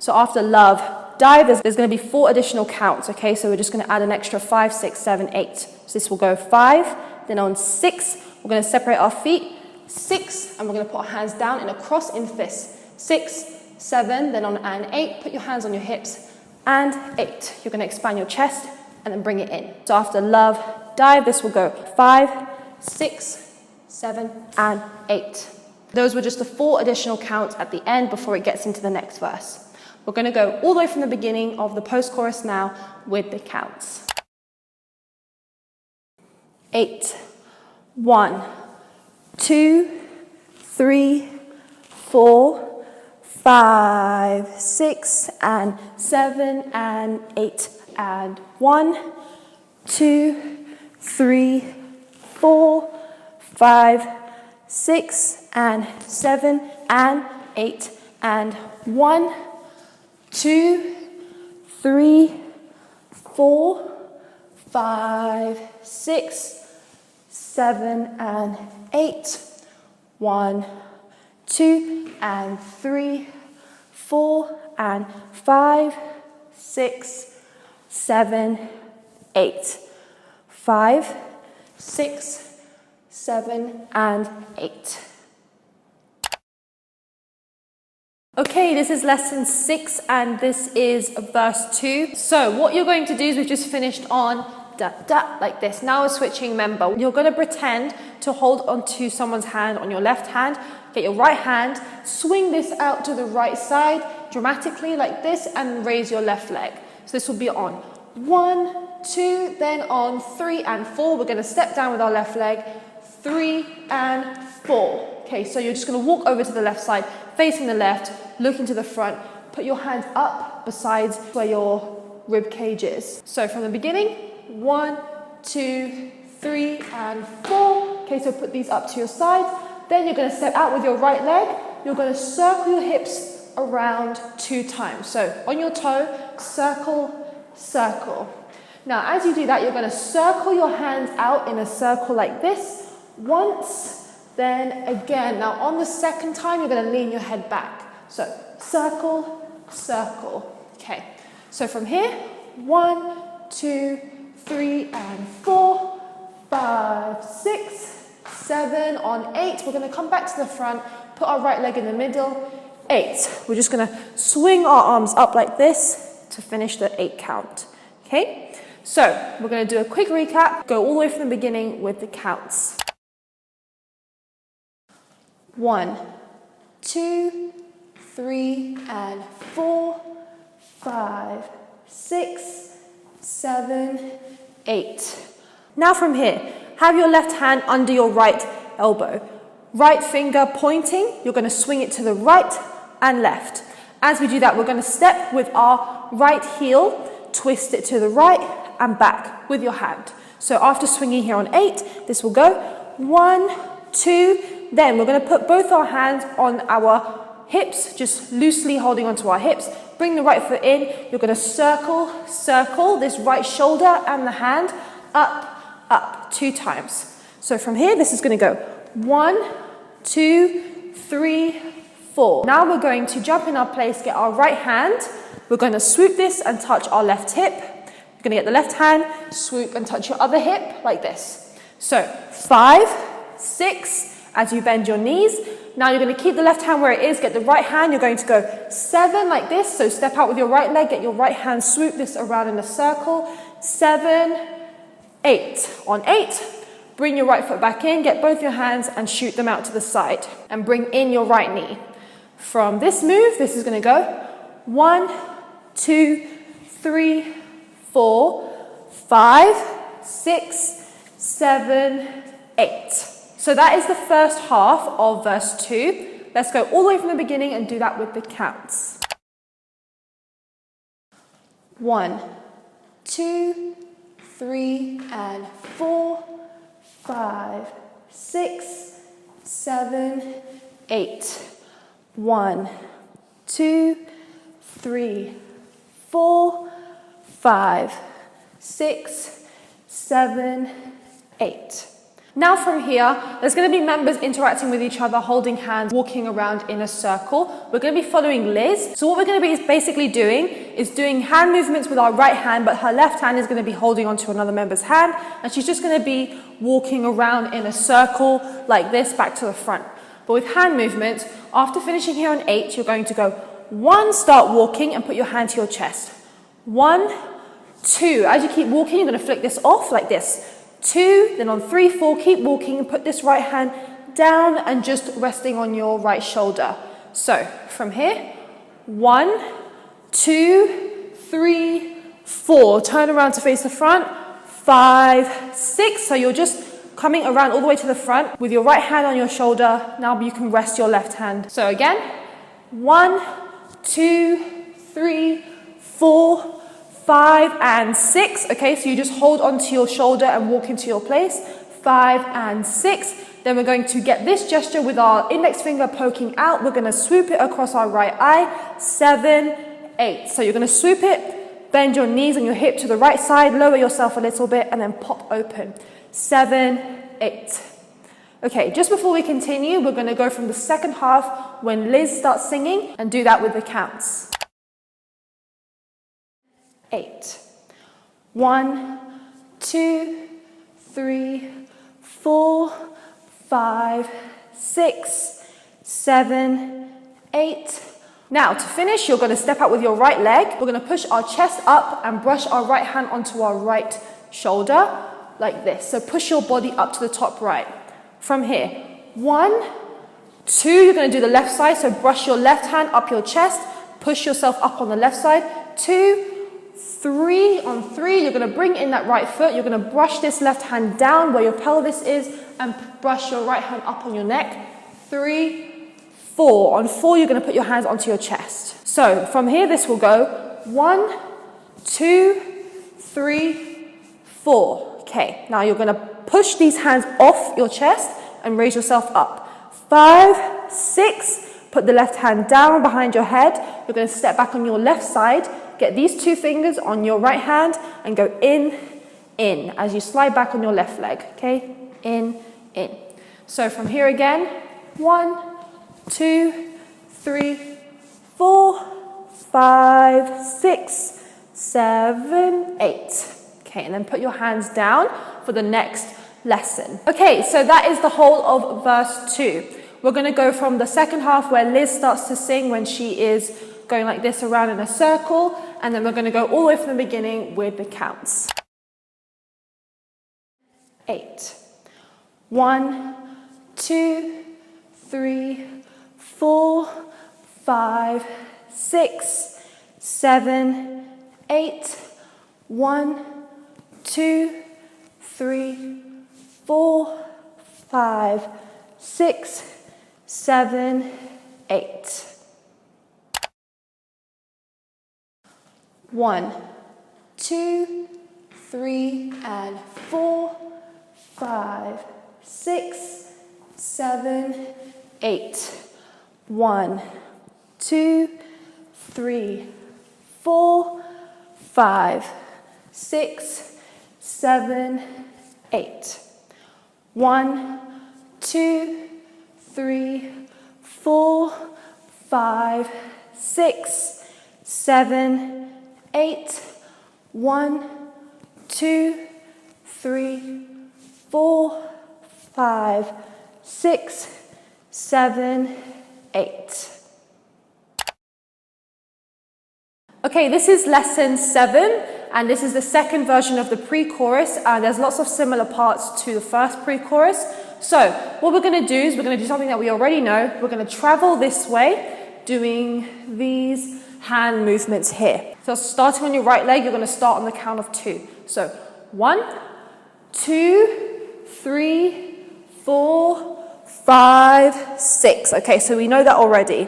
So after love, dive, there's going to be 4 additional counts, okay? So we're just going to add an extra 5, 6, 7, 8. So this will go 5, then on 6, we're going to separate our feet, 6, and we're going to put our hands down in a cross in fists. 6, 7, then on and 8, put your hands on your hips, and 8. You're going to expand your chest and then bring it in. So after love, dive, this will go 5, 6, 7, and 8. Those were just the 4 additional counts at the end before it gets into the next verse. We're going to go all the way from the beginning of the post-chorus now with the counts. 8, 1, 2, 3, 4, 5, 6, and 7, and 8, and 1, 2, 3, 4, 5, 6, and 7, and 8, and 1, 2, 3, 4, 5, 6, 7, and 8. 1, 2, and 3, 4, and 5, 6, 7, 8. 5, 6, 7, and 8. Okay, this is lesson 6 and this is verse 2. So what you're going to do is we've just finished on da da like this. Now we're switching member. You're going to pretend to hold onto someone's hand on your left hand. Get your right hand, swing this out to the right side dramatically like this and raise your left leg. So this will be on 1, 2, then on 3 and 4. We're going to step down with our left leg, 3 and 4. Okay, so you're just going to walk over to the left side, facing the left, looking to the front. Put your hands up besides where your rib cage is. So from the beginning, 1, 2, 3, and 4. Okay, so put these up to your side. Then you're going to step out with your right leg. You're going to circle your hips around 2 times. So on your toe, circle, circle. Now, as you do that, you're going to circle your hands out in a circle like this. Once, then again. Now, on the second time, you're going to lean your head back. So circle, circle. Okay, so from here, 1, 2, 3, and 4, 5, 6, 7, on 8, we're going to come back to the front, put our right leg in the middle, 8. We're just going to swing our arms up like this to finish the 8 count. Okay, so we're going to do a quick recap, go all the way from the beginning with the counts. 1, 2, 3, and 4, 5, 6, 7, 8. Now from here, have your left hand under your right elbow. Right finger pointing, you're going to swing it to the right and left. As we do that, we're going to step with our right heel, twist it to the right and back with your hand. So after swinging here on 8, this will go 1, 2, then we're going to put both our hands on our hips, just loosely holding onto our hips. Bring the right foot in, you're going to circle, circle this right shoulder and the hand up, up 2 times. So from here, this is going to go 1, 2, 3, 4. Now we're going to jump in our place, get our right hand. We're going to swoop this and touch our left hip. You're going to get the left hand, swoop and touch your other hip like this. So 5, 6, as you bend your knees. Now you're going to keep the left hand where it is, get the right hand. You're going to go 7 like this. So step out with your right leg, get your right hand, swoop this around in a circle. 7, 8. On 8, bring your right foot back in, get both your hands and shoot them out to the side. And bring in your right knee. From this move, this is going to go 1, 2, 3, 4, 5, 6, 7, 8. So that is the first half of verse 2. Let's go all the way from the beginning and do that with the counts. 1, 2, 3, and 4, 5, 6, 7, 8. 1, 2, 3, 4, 5, 6, 7, 8. Now from here, there's going to be members interacting with each other, holding hands, walking around in a circle. We're going to be following Liz. So what we're going to be basically doing is doing hand movements with our right hand, but her left hand is going to be holding onto another member's hand, and she's just going to be walking around in a circle like this, back to the front. But with hand movements, after finishing here on 8, you're going to go 1, start walking, and put your hand to your chest. 1, 2. As you keep walking, you're going to flick this off like this. 2, then on 3, 4, keep walking and put this right hand down and just resting on your right shoulder. So from here, 1, 2, 3, 4. Turn around to face the front. 5, 6. So you're just coming around all the way to the front with your right hand on your shoulder. Now you can rest your left hand. So again, 1, 2, 3, 4, 5 and 6. Okay, so you just hold onto your shoulder and walk into your place. 5 and 6. Then we're going to get this gesture with our index finger poking out. We're going to swoop it across our right eye. 7, 8. So you're going to swoop it, bend your knees and your hip to the right side, lower yourself a little bit, and then pop open. 7, 8. Okay, just before we continue, we're going to go from the second half when Liz starts singing and do that with the counts. 8. 1, 2, 3, 4, 5, 6, 7, 8. Now to finish, you're going to step out with your right leg. We're going to push our chest up and brush our right hand onto our right shoulder like this. So push your body up to the top right. From here, 1, 2, you're going to do the left side. So brush your left hand up your chest, push yourself up on the left side. 2, 3, on 3, you're going to bring in that right foot. You're going to brush this left hand down where your pelvis is and brush your right hand up on your neck. 3, 4. On 4, you're going to put your hands onto your chest. So from here, this will go 1, 2, 3, 4. Okay, now you're going to push these hands off your chest and raise yourself up. 5, 6, put the left hand down behind your head. You're going to step back on your left side. Get these 2 fingers on your right hand and go in, as you slide back on your left leg, okay? In. So from here again, 1, 2, 3, 4, 5, 6, 7, 8. Okay, and then put your hands down for the next lesson. Okay, so that is the whole of verse 2. We're going to go from the second half where Liz starts to sing when she is going like this around in a circle, and then we're going to go all the way from the beginning with the counts. 8. 1, 2, 3, 4, 5, 6, 7, 8. 1, 2, 3, 4, 5, 6, 7, 8. 1, 2, 3, and 4, 5, 6, 7, 8. 1, 2, 3, 4, 5, 6, 7, 8. 1, 2, 3, 4, 5, 6, 7, 8. 1, 2, 3, 4, 5, 6, 7, 8. Okay, this is lesson 7, and this is the second version of the pre-chorus. There's lots of similar parts to the first pre-chorus. So what we're going to do is we're going to do something that we already know. We're going to travel this way, doing these hand movements here. So starting on your right leg, you're going to start on the count of 2. So 1, 2, 3, 4, 5, 6. Okay, so we know that already.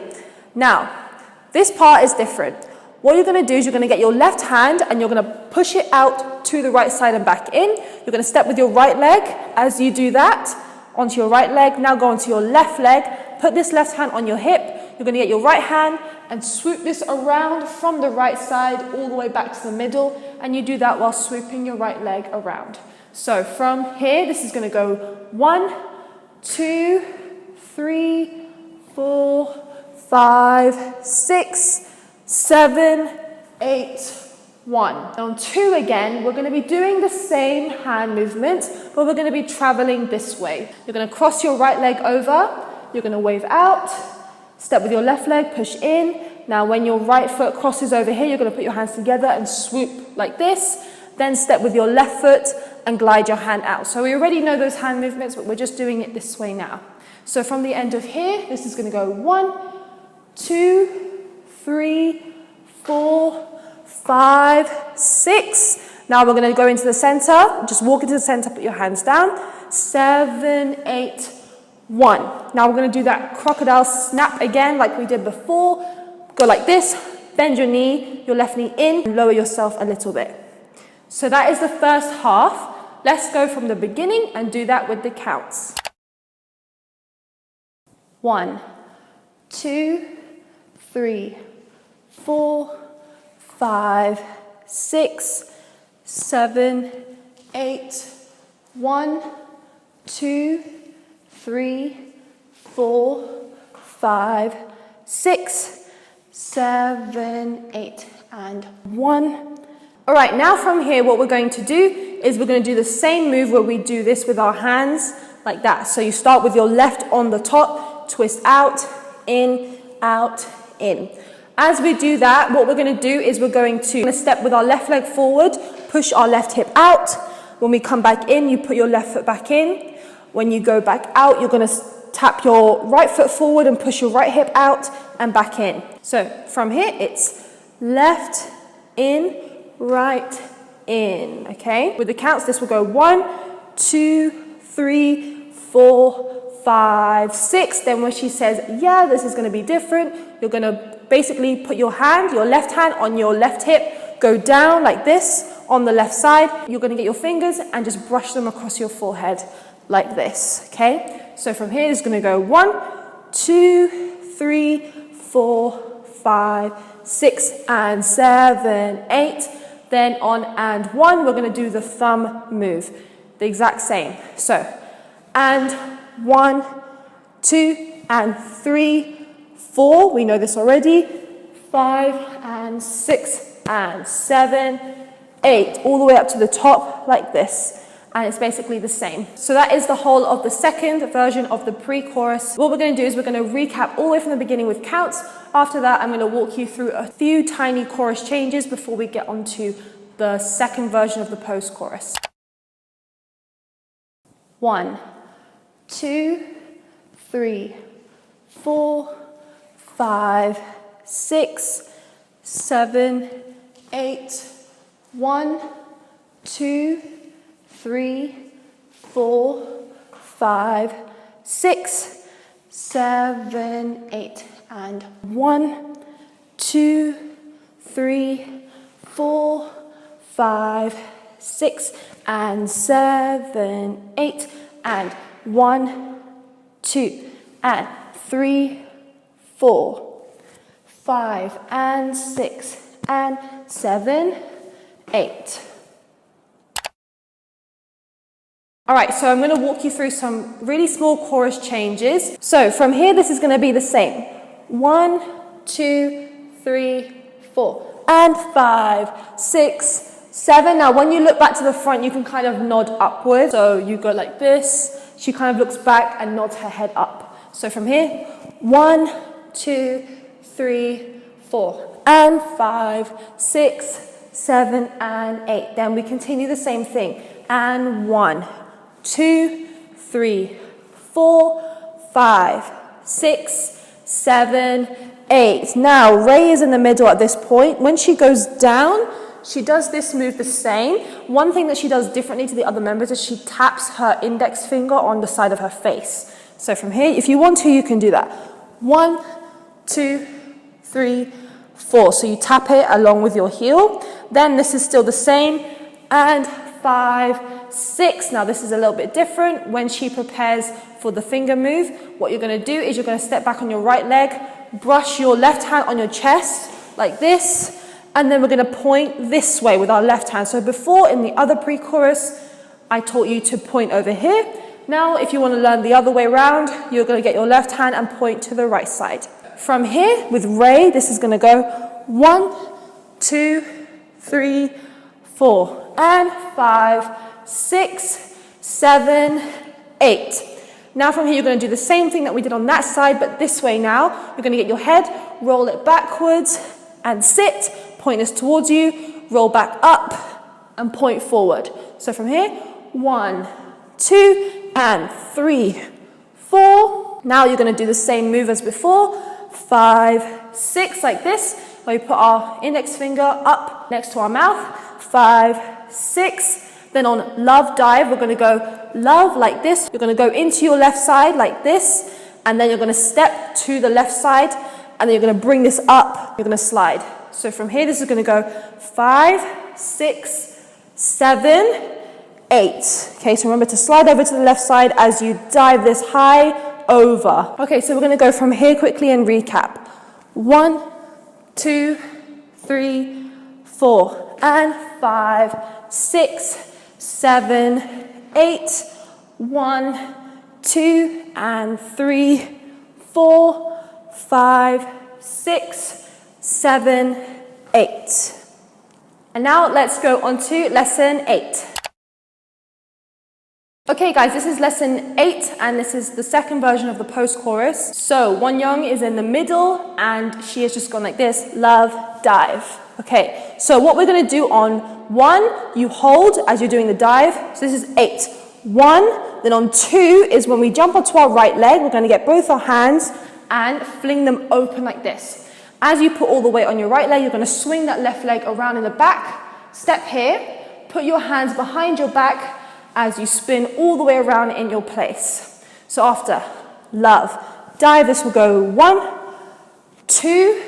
Now, this part is different. What you're going to do is you're going to get your left hand and you're going to push it out to the right side and back in. You're going to step with your right leg. As you do that, onto your right leg. Now go onto your left leg. Put this left hand on your hip. You're going to get your right hand and swoop this around from the right side all the way back to the middle, and you do that while swooping your right leg around. So from here, this is going to go 1, 2, 3, 4, 5, 6, 7, 8, 1. On 2 again, we're going to be doing the same hand movement, but we're going to be traveling this way. You're going to cross your right leg over, you're going to wave out, step with your left leg, push in. Now when your right foot crosses over here, you're going to put your hands together and swoop like this, then step with your left foot and glide your hand out. So we already know those hand movements, but we're just doing it this way now. So from the end of here, this is going to go 1, 2, 3, 4, 5, 6. Now we're going to go into the center. Just walk into the center, put your hands down. 7, 8, 1. Now we're going to do that crocodile snap again like we did before. Go like this, bend your knee, your left knee in, and lower yourself a little bit. So that is the first half. Let's go from the beginning and do that with the counts. 1, 2, 3, 4, 5, 6, 7, 8, 1, 2, 3, 4, 5, 6, 7, 8, and 1. All right, now from here, what we're going to do is we're going to do the same move where we do this with our hands like that. So you start with your left on the top, twist out, in, out, in. As we do that, what we're going to do is we're going to step with our left leg forward, push our left hip out. When we come back in, you put your left foot back in. When you go back out, you're going to tap your right foot forward and push your right hip out and back in. So from here, it's left, in, right, in, okay? With the counts, this will go 1, 2, 3, 4, 5, 6. Then when she says, yeah, this is going to be different, you're going to basically put your hand, your left hand on your left hip, go down like this on the left side. You're going to get your fingers and just brush them across your forehead like this, okay? So from here, it's going to go 1, 2, 3, 4, 5, 6, and 7, 8. Then on and 1, we're going to do the thumb move, the exact same. So, and 1, 2, and 3, 4. We know this already. 5, and 6, and 7, 8. All the way up to the top like this. And it's basically the same. So that is the whole of the second version of the pre-chorus. What we're going to do is we're going to recap all the way from the beginning with counts. After that, I'm going to walk you through a few tiny chorus changes before we get on to the second version of the post-chorus. 1, 2, 3, 4, 5, 6, 7, 8, 1, 2, 3, 4, 5, 6, 7, 8, and 1, 2, 3, 4, 5, 6, and 7, 8, and 1, 2, and 3, 4, 5, and 6, and 7, 8. All right, so I'm going to walk you through some really small chorus changes. So from here, this is going to be the same. 1, 2, 3, 4, and 5, 6, 7. Now, when you look back to the front, you can kind of nod upwards. So you go like this. She kind of looks back and nods her head up. So from here, 1, 2, 3, 4, and 5, 6, 7, and 8. Then we continue the same thing. And 1, 2, 3, 4, 5, 6, 7, 8. Now, Ray is in the middle at this point. When she goes down, she does this move the same. One thing that she does differently to the other members is she taps her index finger on the side of her face. So from here, if you want to, you can do that. 1, 2, 3, 4. So you tap it along with your heel. Then this is still the same. And 5, 6. Now this is a little bit different. When she prepares for the finger move, what you're going to do is you're going to step back on your right leg, brush your left hand on your chest like this, and then we're going to point this way with our left hand. So before, in the other pre-chorus, I taught you to point over here. Now, if you want to learn the other way around, you're going to get your left hand and point to the right side. From here, with Ray, this is going to go 1, 2, 3, 4, and 5, 6, 7, 8. Now from here, you're going to do the same thing that we did on that side, but this way now. You're going to get your head, roll it backwards, and sit. Pointers towards you, roll back up, and point forward. So from here, 1, 2, and 3, 4. Now you're going to do the same move as before. 5, 6, like this, where we put our index finger up next to our mouth. 5, 6. Then on love dive, we're going to go love like this. You're going to go into your left side like this, and then you're going to step to the left side, and then you're going to bring this up. You're going to slide. So from here, this is going to go 5, 6, 7, 8. Okay, so remember to slide over to the left side as you dive this high over. Okay, so we're going to go from here quickly and recap. 1, 2, 3, 4, and 5, 6, 7, 8, 1, 2, and 3, 4, 5, 6, 7, 8. And now let's go on to lesson 8. Okay guys, this is lesson 8 and this is the second version of the post-chorus. So Won Young is in the middle and she has just gone like this, love, dive. Okay, so what we're going to do on 1, you hold as you're doing the dive. So this is 8. 1, then on 2 is when we jump onto our right leg, we're going to get both our hands and fling them open like this. As you put all the weight on your right leg, you're going to swing that left leg around in the back. Step here, put your hands behind your back as you spin all the way around in your place. So after love, dive, this will go 1, 2,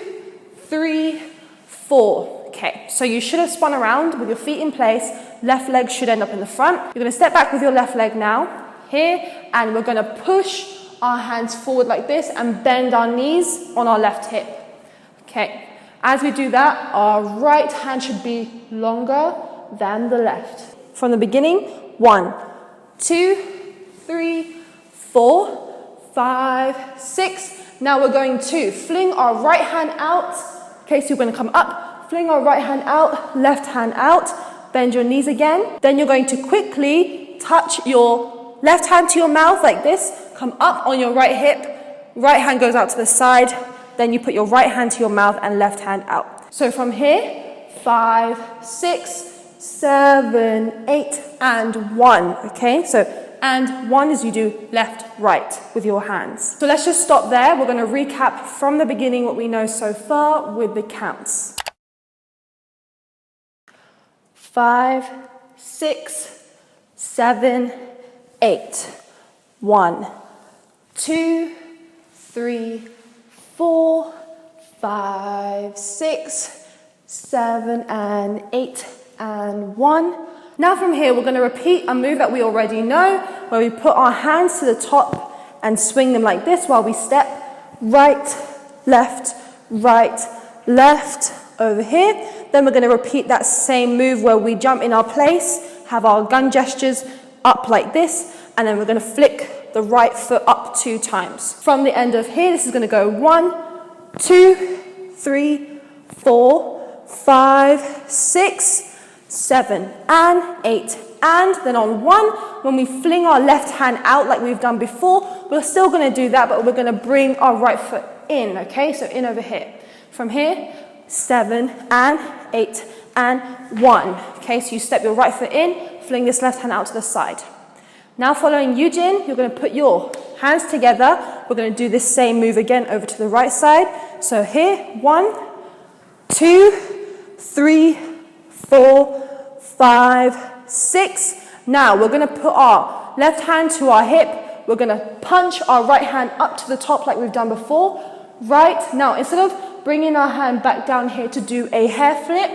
3, 4. Okay, so you should have spun around with your feet in place. Left leg should end up in the front. You're going to step back with your left leg now, here, and we're going to push our hands forward like this and bend our knees on our left hip. Okay, as we do that, our right hand should be longer than the left. From the beginning, 1, 2, 3, 4, 5, 6. Now we're going to fling our right hand out. Okay, so you're going to come up, fling our right hand out, left hand out, bend your knees again. Then you're going to quickly touch your left hand to your mouth like this, come up on your right hip, right hand goes out to the side, then you put your right hand to your mouth and left hand out. So from here, 5, 6, 7, 8, and 1. Okay, so and 1 is you do left, right with your hands. So let's just stop there. We're going to recap from the beginning what we know so far with the counts. 5, 6, 7, 8. 1, 2, 3, 4, 5, 6, 7, and 8, and 1. Now from here, we're going to repeat a move that we already know, where we put our hands to the top and swing them like this while we step right, left, over here. Then we're going to repeat that same move where we jump in our place, have our gun gestures up like this, and then we're going to flick the right foot up 2 times. From the end of here, this is going to go 1, 2, 3, 4, 5, 6, 7, and 8. And then on 1, when we fling our left hand out like we've done before, we're still going to do that, but we're going to bring our right foot in, okay? So in over here. From here, 7, and 8, and 1. Okay, so you step your right foot in, fling this left hand out to the side. Now following Yujin, you're going to put your hands together. We're going to do this same move again over to the right side. So here, 1, 2, 3, 4, 5, 6. Now we're going to put our left hand to our hip. We're going to punch our right hand up to the top like we've done before. Right, now instead of bringing our hand back down here to do a hair flip,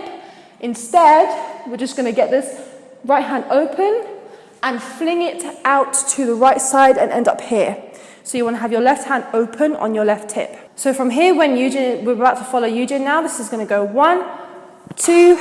instead we're just going to get this right hand open and fling it out to the right side and end up here. So you want to have your left hand open on your left hip. So from here, when Eugene, we're about to follow Eugene now, this is going to go 1, 2,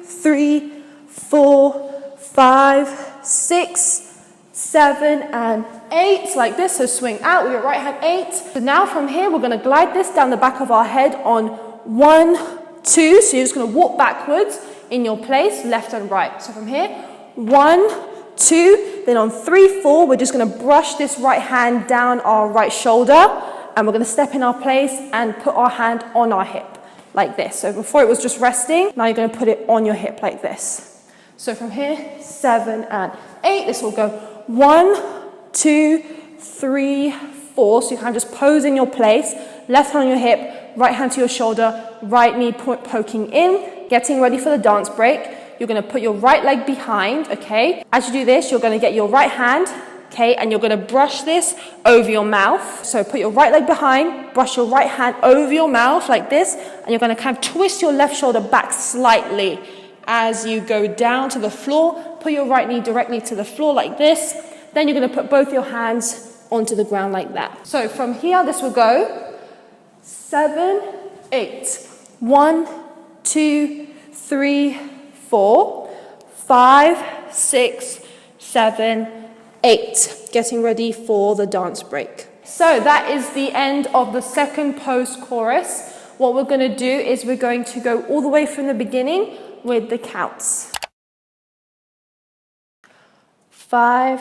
3, 4, 5, 6, 7, and 8, like this. So swing out with your right hand, 8. So now from here, we're going to glide this down the back of our head on 1, 2. So you're just going to walk backwards in your place, left and right. So from here, 1, 2, then on 3, 4, we're just going to brush this right hand down our right shoulder, and we're going to step in our place and put our hand on our hip, like this. So before it was just resting, now you're going to put it on your hip like this. So from here, 7 and 8, this will go 1, 2, 3, 4. So you can just pose in your place, left hand on your hip, right hand to your shoulder, right knee poking in, getting ready for the dance break. You're going to put your right leg behind, okay? As you do this, you're going to get your right hand, okay, and you're going to brush this over your mouth. So put your right leg behind, brush your right hand over your mouth like this, and you're going to kind of twist your left shoulder back slightly as you go down to the floor. Put your right knee directly to the floor like this. Then you're going to put both your hands onto the ground like that. So from here, this will go 7, 8. 1, 2, 3, 4, 5, 6, 7, 8. Getting ready for the dance break. So that is the end of the second post-chorus. What we're going to do is we're going to go all the way from the beginning with the counts. 5,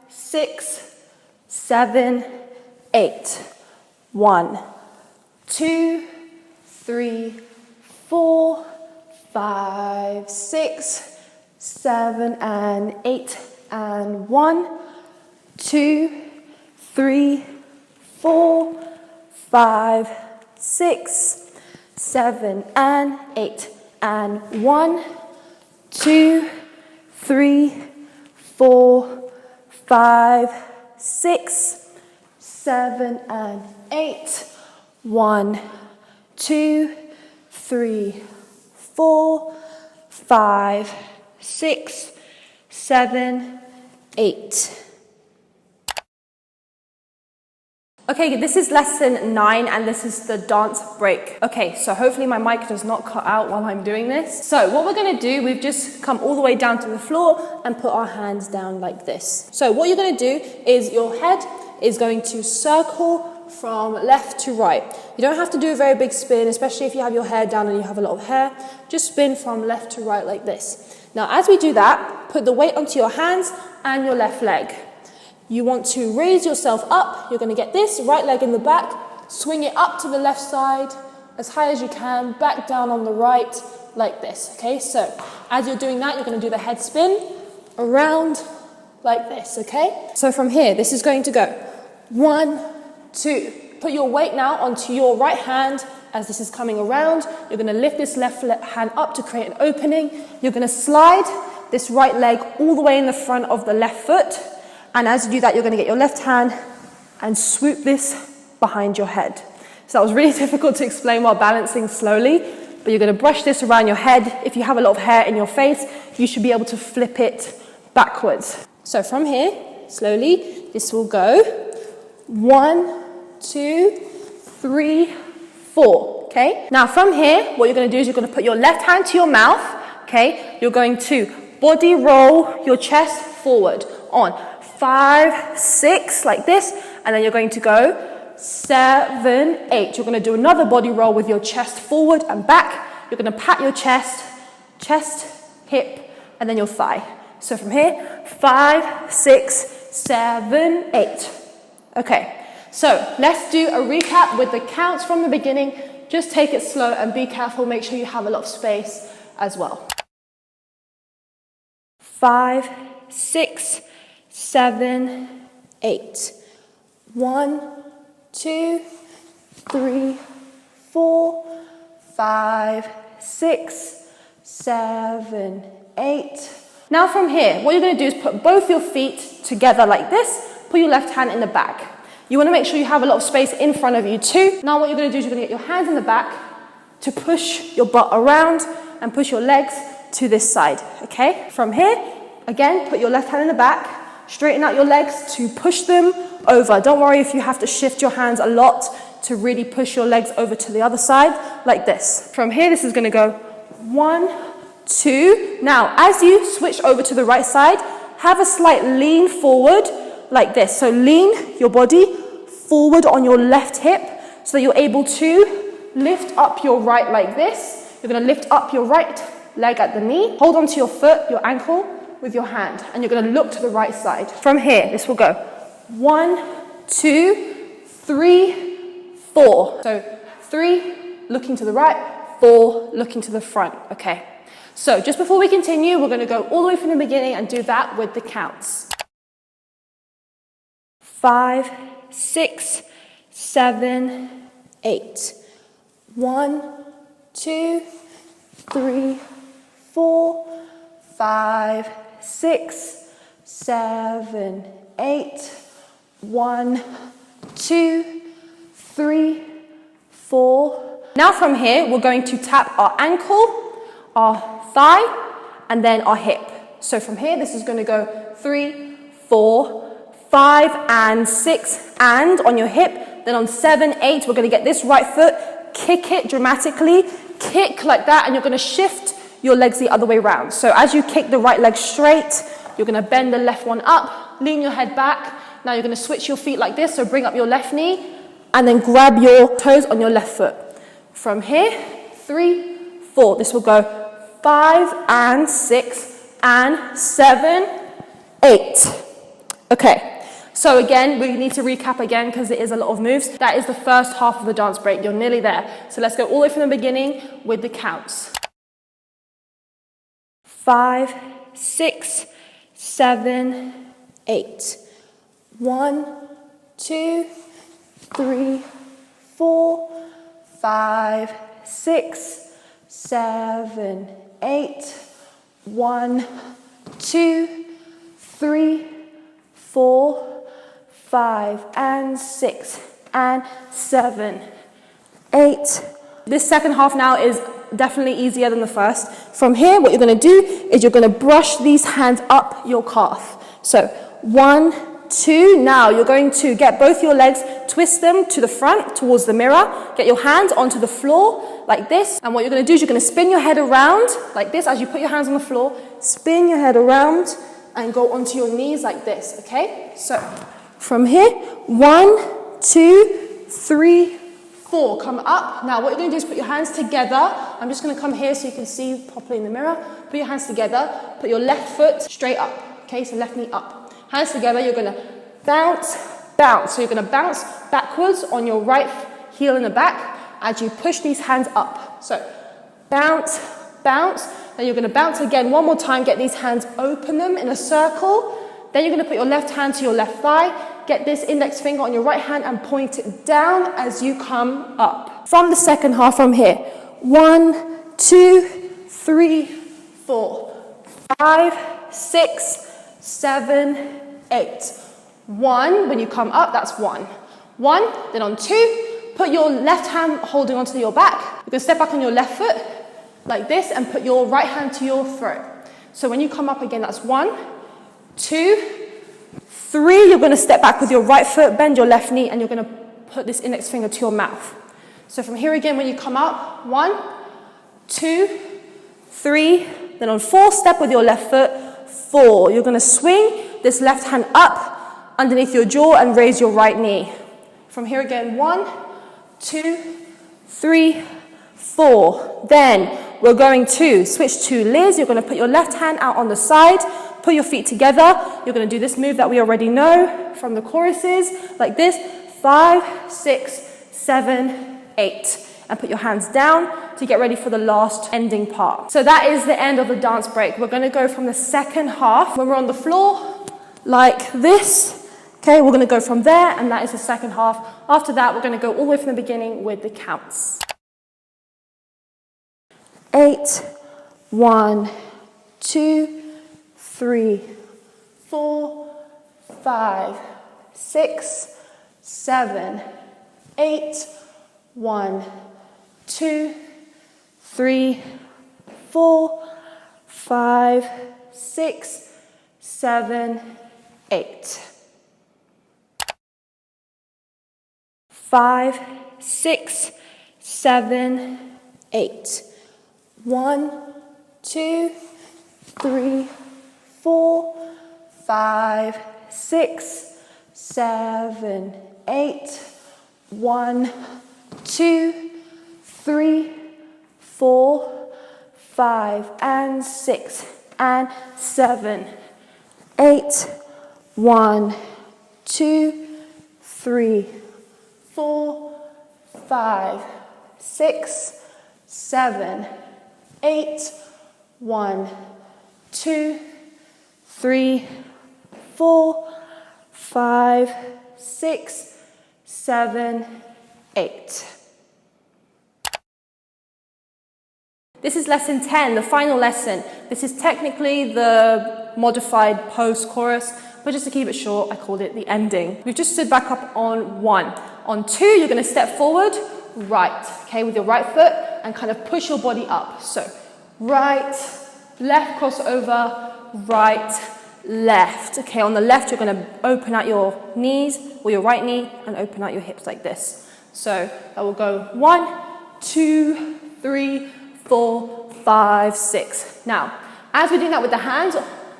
6, 7, 8. 1, 2, 3, 4, 5, 6, 7, and 8. And 1, 2, 3, 4, 5, 6, 7, and 8. And 1, 2, 3, 4, 5, 6, 7, and 8. 1, 2, 3, 4, 5, 6, 7, 8. Okay, this is lesson 9 and this is the dance break. Okay, so hopefully my mic does not cut out while I'm doing this. So what we're going to do, we've just come all the way down to the floor and put our hands down like this. So what you're going to do is your head is going to circle from left to right. You don't have to do a very big spin, especially if you have your hair down and you have a lot of hair. Just spin from left to right like this. Now as we do that, put the weight onto your hands and your left leg. You want to raise yourself up. You're going to get this right leg in the back, swing it up to the left side as high as you can, back down on the right like this. Okay, so as you're doing that, you're going to do the head spin around like this. Okay, so from here, this is going to go 1, 2. Put your weight now onto your right hand as this is coming around. You're going to lift this left hand up to create an opening. You're going to slide this right leg all the way in the front of the left foot. And as you do that, you're going to get your left hand and swoop this behind your head. So that was really difficult to explain while balancing slowly, but you're going to brush this around your head. If you have a lot of hair in your face, you should be able to flip it backwards. So from here, slowly, this will go 1, 2, 3, 4. Okay? Now from here, what you're going to do is you're going to put your left hand to your mouth. Okay? You're going to body roll your chest forward on 5, 6, like this, and then you're going to go 7, 8. You're going to do another body roll with your chest forward and back. You're going to pat your chest, hip, and then your thigh. So from here, 5, 6, 7, 8. Okay, so let's do a recap with the counts from the beginning. Just take it slow and be careful. Make sure you have a lot of space as well. 5, 6, 7, 8. 1, 2, 3, 4, 5, 6, 7, 8. Now from here, what you're going to do is put both your feet together like this. Put your left hand in the back. You want to make sure you have a lot of space in front of you too. Now what you're going to do is you're going to get your hands in the back to push your butt around and push your legs to this side. Okay? From here, again, put your left hand in the back. Straighten out your legs to push them over. Don't worry if you have to shift your hands a lot to really push your legs over to the other side, like this. From here, this is gonna go 1, 2. Now, as you switch over to the right side, have a slight lean forward, like this. So lean your body forward on your left hip so that you're able to lift up your right like this. You're gonna lift up your right leg at the knee, hold onto your foot, your ankle with your hand, and you're gonna look to the right side. From here, this will go 1, 2, 3, 4. So 3, looking to the right, 4, looking to the front, okay? So just before we continue, we're gonna go all the way from the beginning and do that with the counts. 5, 6, 7, 8. 1, 2, 3, 4, 5, 6, 7, 8. 1, 2, 3, 4. Now from here, we're going to tap our ankle, our thigh, and then our hip. So from here, this is going to go 3, 4, 5, and 6, and on your hip. Then on 7, 8, we're going to get this right foot, kick it dramatically, kick like that, and you're going to shift your legs the other way around. So as you kick the right leg straight, you're going to bend the left one up, lean your head back. Now you're going to switch your feet like this, so bring up your left knee, and then grab your toes on your left foot. From here, 3, 4. This will go 5 and 6 and 7, 8. Okay, so again, we need to recap again because it is a lot of moves. That is the first half of the dance break. You're nearly there. So let's go all the way from the beginning with the counts. 5, 6, 7, 8. 1, 2, 3, 4, 5, 6, 7, 8. 1, 2, 3, 4, 5, and 6, and 7, 8. This second half now is definitely easier than the first. From here, what you're going to do is you're going to brush these hands up your calf. So 1, 2. Now you're going to get both your legs, twist them to the front towards the mirror, get your hands onto the floor like this, and what you're going to do is you're going to spin your head around like this. As you put your hands on the floor, spin your head around and go onto your knees like this, okay? So from here, 1, 2, 3, 4, come up. Now what you're going to do is put your hands together. I'm just going to come here so you can see properly in the mirror. Put your hands together, put your left foot straight up, okay? So left knee up. Hands together, you're going to bounce, bounce. So you're going to bounce backwards on your right heel in the back as you push these hands up. So bounce, bounce. Then you're going to bounce again one more time. Get these hands, open them in a circle. Then you're going to put your left hand to your left thigh. Get this index finger on your right hand and point it down as you come up. From the second half from here. 1, 2, 3, 4, 5, 6, 7, 8. 1, when you come up, that's 1. 1, then on 2, put your left hand holding onto your back. You're going to step back on your left foot, like this, and put your right hand to your throat. So when you come up again, that's 1, 2, 3. You're going to step back with your right foot, bend your left knee, and you're going to put this index finger to your mouth. So from here again, when you come up, 1, 2, 3. Then on 4, step with your left foot, 4. You're going to swing this left hand up underneath your jaw and raise your right knee. From here again, 1, 2, 3, 4. Then we're going to switch to Liz. You're going to put your left hand out on the side, put your feet together. You're going to do this move that we already know from the choruses, like this, 5, 6, 7, 8. And put your hands down to get ready for the last ending part. So that is the end of the dance break. We're going to go from the second half when we're on the floor like this. Okay, we're going to go from there, and that is the second half. After that, we're going to go all the way from the beginning with the counts. 8, 1, 2, 3, 4, 5, 6, 7, 8, 1, 2, 3, 4, 5, 6, 7, 8. 5, 6, 7, 8. 1, 2, 3, 4, 5, 6, 7, 8. 1, 2, 3, 4, 5, and 6, and 7, 8. 1, 2, 3, 4, 5, 6, 7, 8. 1, 2, 3, 4, 5, 6, 7, 8. This is lesson 10, the final lesson. This is technically the modified post-chorus, but just to keep it short, I called it the ending. We've just stood back up on 1. On 2, you're going to step forward, right, okay, with your right foot, and kind of push your body up. So, right, left crossover, right, left. Okay, on the left, you're going to open out your knees, or your right knee, and open out your hips like this. So, I will go 1, 2, 3, 4, 5, 6. Now, as we're doing that with the hands,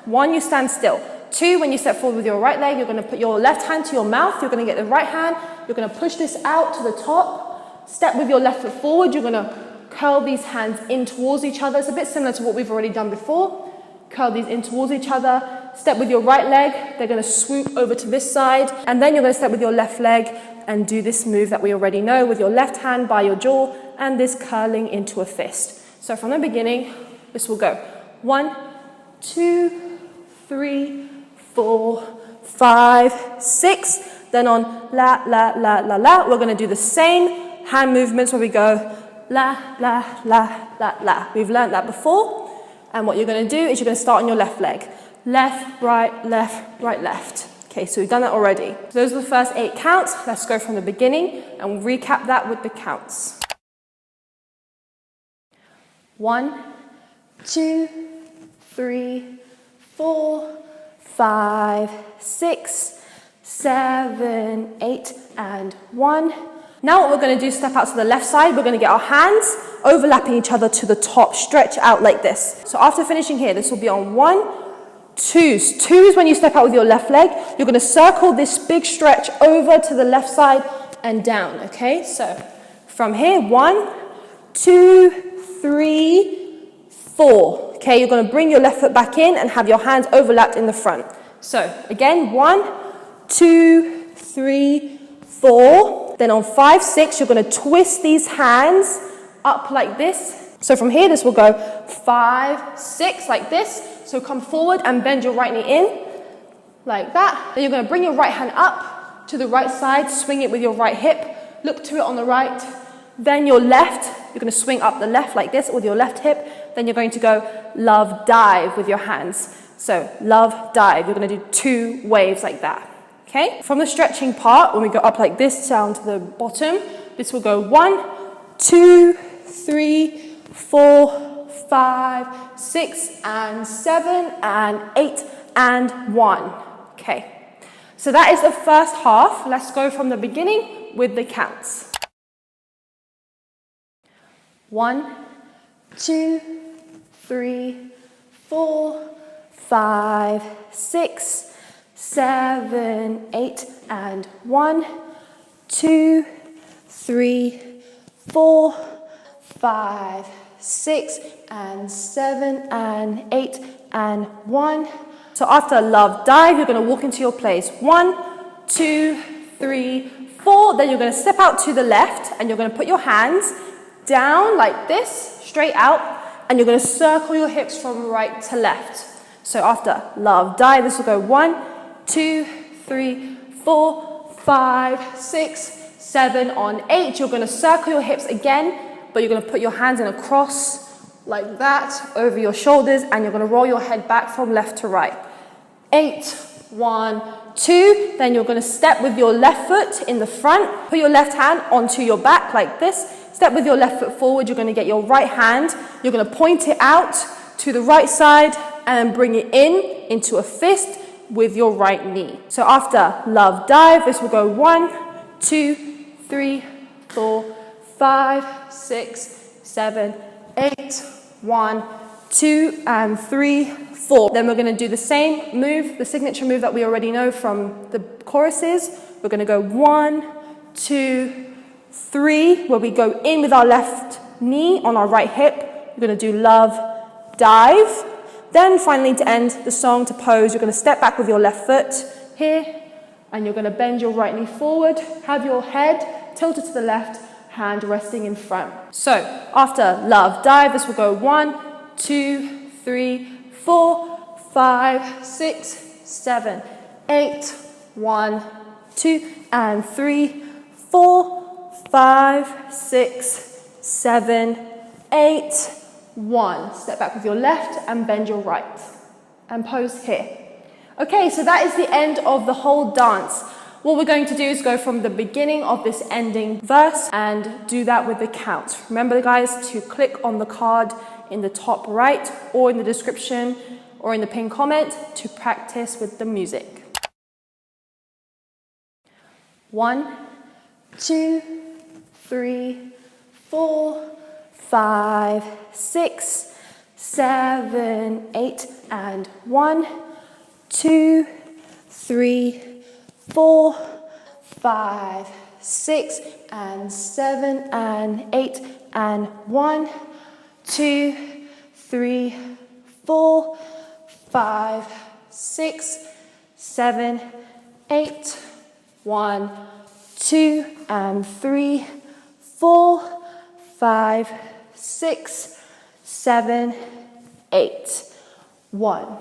1, you stand still. 2, when you step forward with your right leg, you're going to put your left hand to your mouth. You're going to get the right hand. You're going to push this out to the top. Step with your left foot forward. You're going to curl these hands in towards each other. It's a bit similar to what we've already done before. Curl these in towards each other. Step with your right leg. They're going to swoop over to this side. And then you're going to step with your left leg and do this move that we already know with your left hand by your jaw and this curling into a fist. So from the beginning, this will go 1, 2, 3, 4, 5, 6. Then on la, la, la, la, la, we're going to do the same hand movements where we go la, la, la, la, la. We've learned that before. And what you're going to do is you're going to start on your left leg. Left, right, left. Okay, so we've done that already. So those are the first 8 counts. Let's go from the beginning and we'll recap that with the counts. 1, 2, 3, 4, 5, 6, 7, 8, and 1. Now what we're going to do is step out to the left side. We're going to get our hands overlapping each other to the top, stretch out like this. So after finishing here, this will be on 1, 2. 2 is when you step out with your left leg. You're going to circle this big stretch over to the left side and down, okay? So from here, 1, 2, 3, 4. Okay, you're going to bring your left foot back in and have your hands overlapped in the front. So again, 1, 2, 3, 4. Then on 5, 6, you're going to twist these hands up like this. So from here, this will go 5, 6 like this. So come forward and bend your right knee in like that. Then you're going to bring your right hand up to the right side, swing it with your right hip, look to it on the right. Then your left, you're going to swing up the left like this with your left hip. Then you're going to go love dive with your hands. So love dive, you're going to do 2 waves like that. Okay? From the stretching part, when we go up like this down to the bottom, this will go 1, 2, 3, 4, 5, 6, and 7, and 8, and 1. Okay. So that is the first half. Let's go from the beginning with the counts. 1, 2, 3, 4, 5, 6, 7, 8, and 1, 2, 3, 4, 5, 6, and 7, and 8, and 1. So after love dive, you're going to walk into your place. 1, 2, 3, 4. Then you're going to step out to the left, and you're going to put your hands down like this, straight out, and you're going to circle your hips from right to left. So after love dive, this will go 1, 2, 3, 4, 5, 6, 7. On 8, you're going to circle your hips again, but you're going to put your hands in a cross like that over your shoulders, and you're going to roll your head back from left to right. 8, 1, 2. Then you're going to step with your left foot in the front, put your left hand onto your back like this. Step with your left foot forward. You're going to get your right hand. You're going to point it out to the right side and then bring it in into a fist with your right knee. So after love dive, this will go 1, 2, 3, 4, 5, 6, 7, 8, 1, 2, and 3, 4. Then we're going to do the same move, the signature move that we already know from the choruses. We're going to go 1, 2, 3, where we go in with our left knee on our right hip. We're going to do love, dive. Then finally, to end the song, to pose, you're going to step back with your left foot here, and you're going to bend your right knee forward, have your head tilted to the left, hand resting in front. So after love, dive, this will go 1, 2, 3, 4, 5, 6, 7, 8, 1, 2, and 3, 4, 5, 6, 7, 8, 1. Step back with your left and bend your right. And pose here. Okay, so that is the end of the whole dance. What we're going to do is go from the beginning of this ending verse and do that with the count. Remember, guys, to click on the card in the top right or in the description or in the pinned comment to practice with the music. 1, 2, 3, 4, 5, 6, 7, 8, and 1, 2, 3, 4, 5, 6, and 7, and 8, and 1, 2, 3, 4, 5, 6, 7, 8, 1, 2, and 3, 4, 5, 6, 7, 8, 1.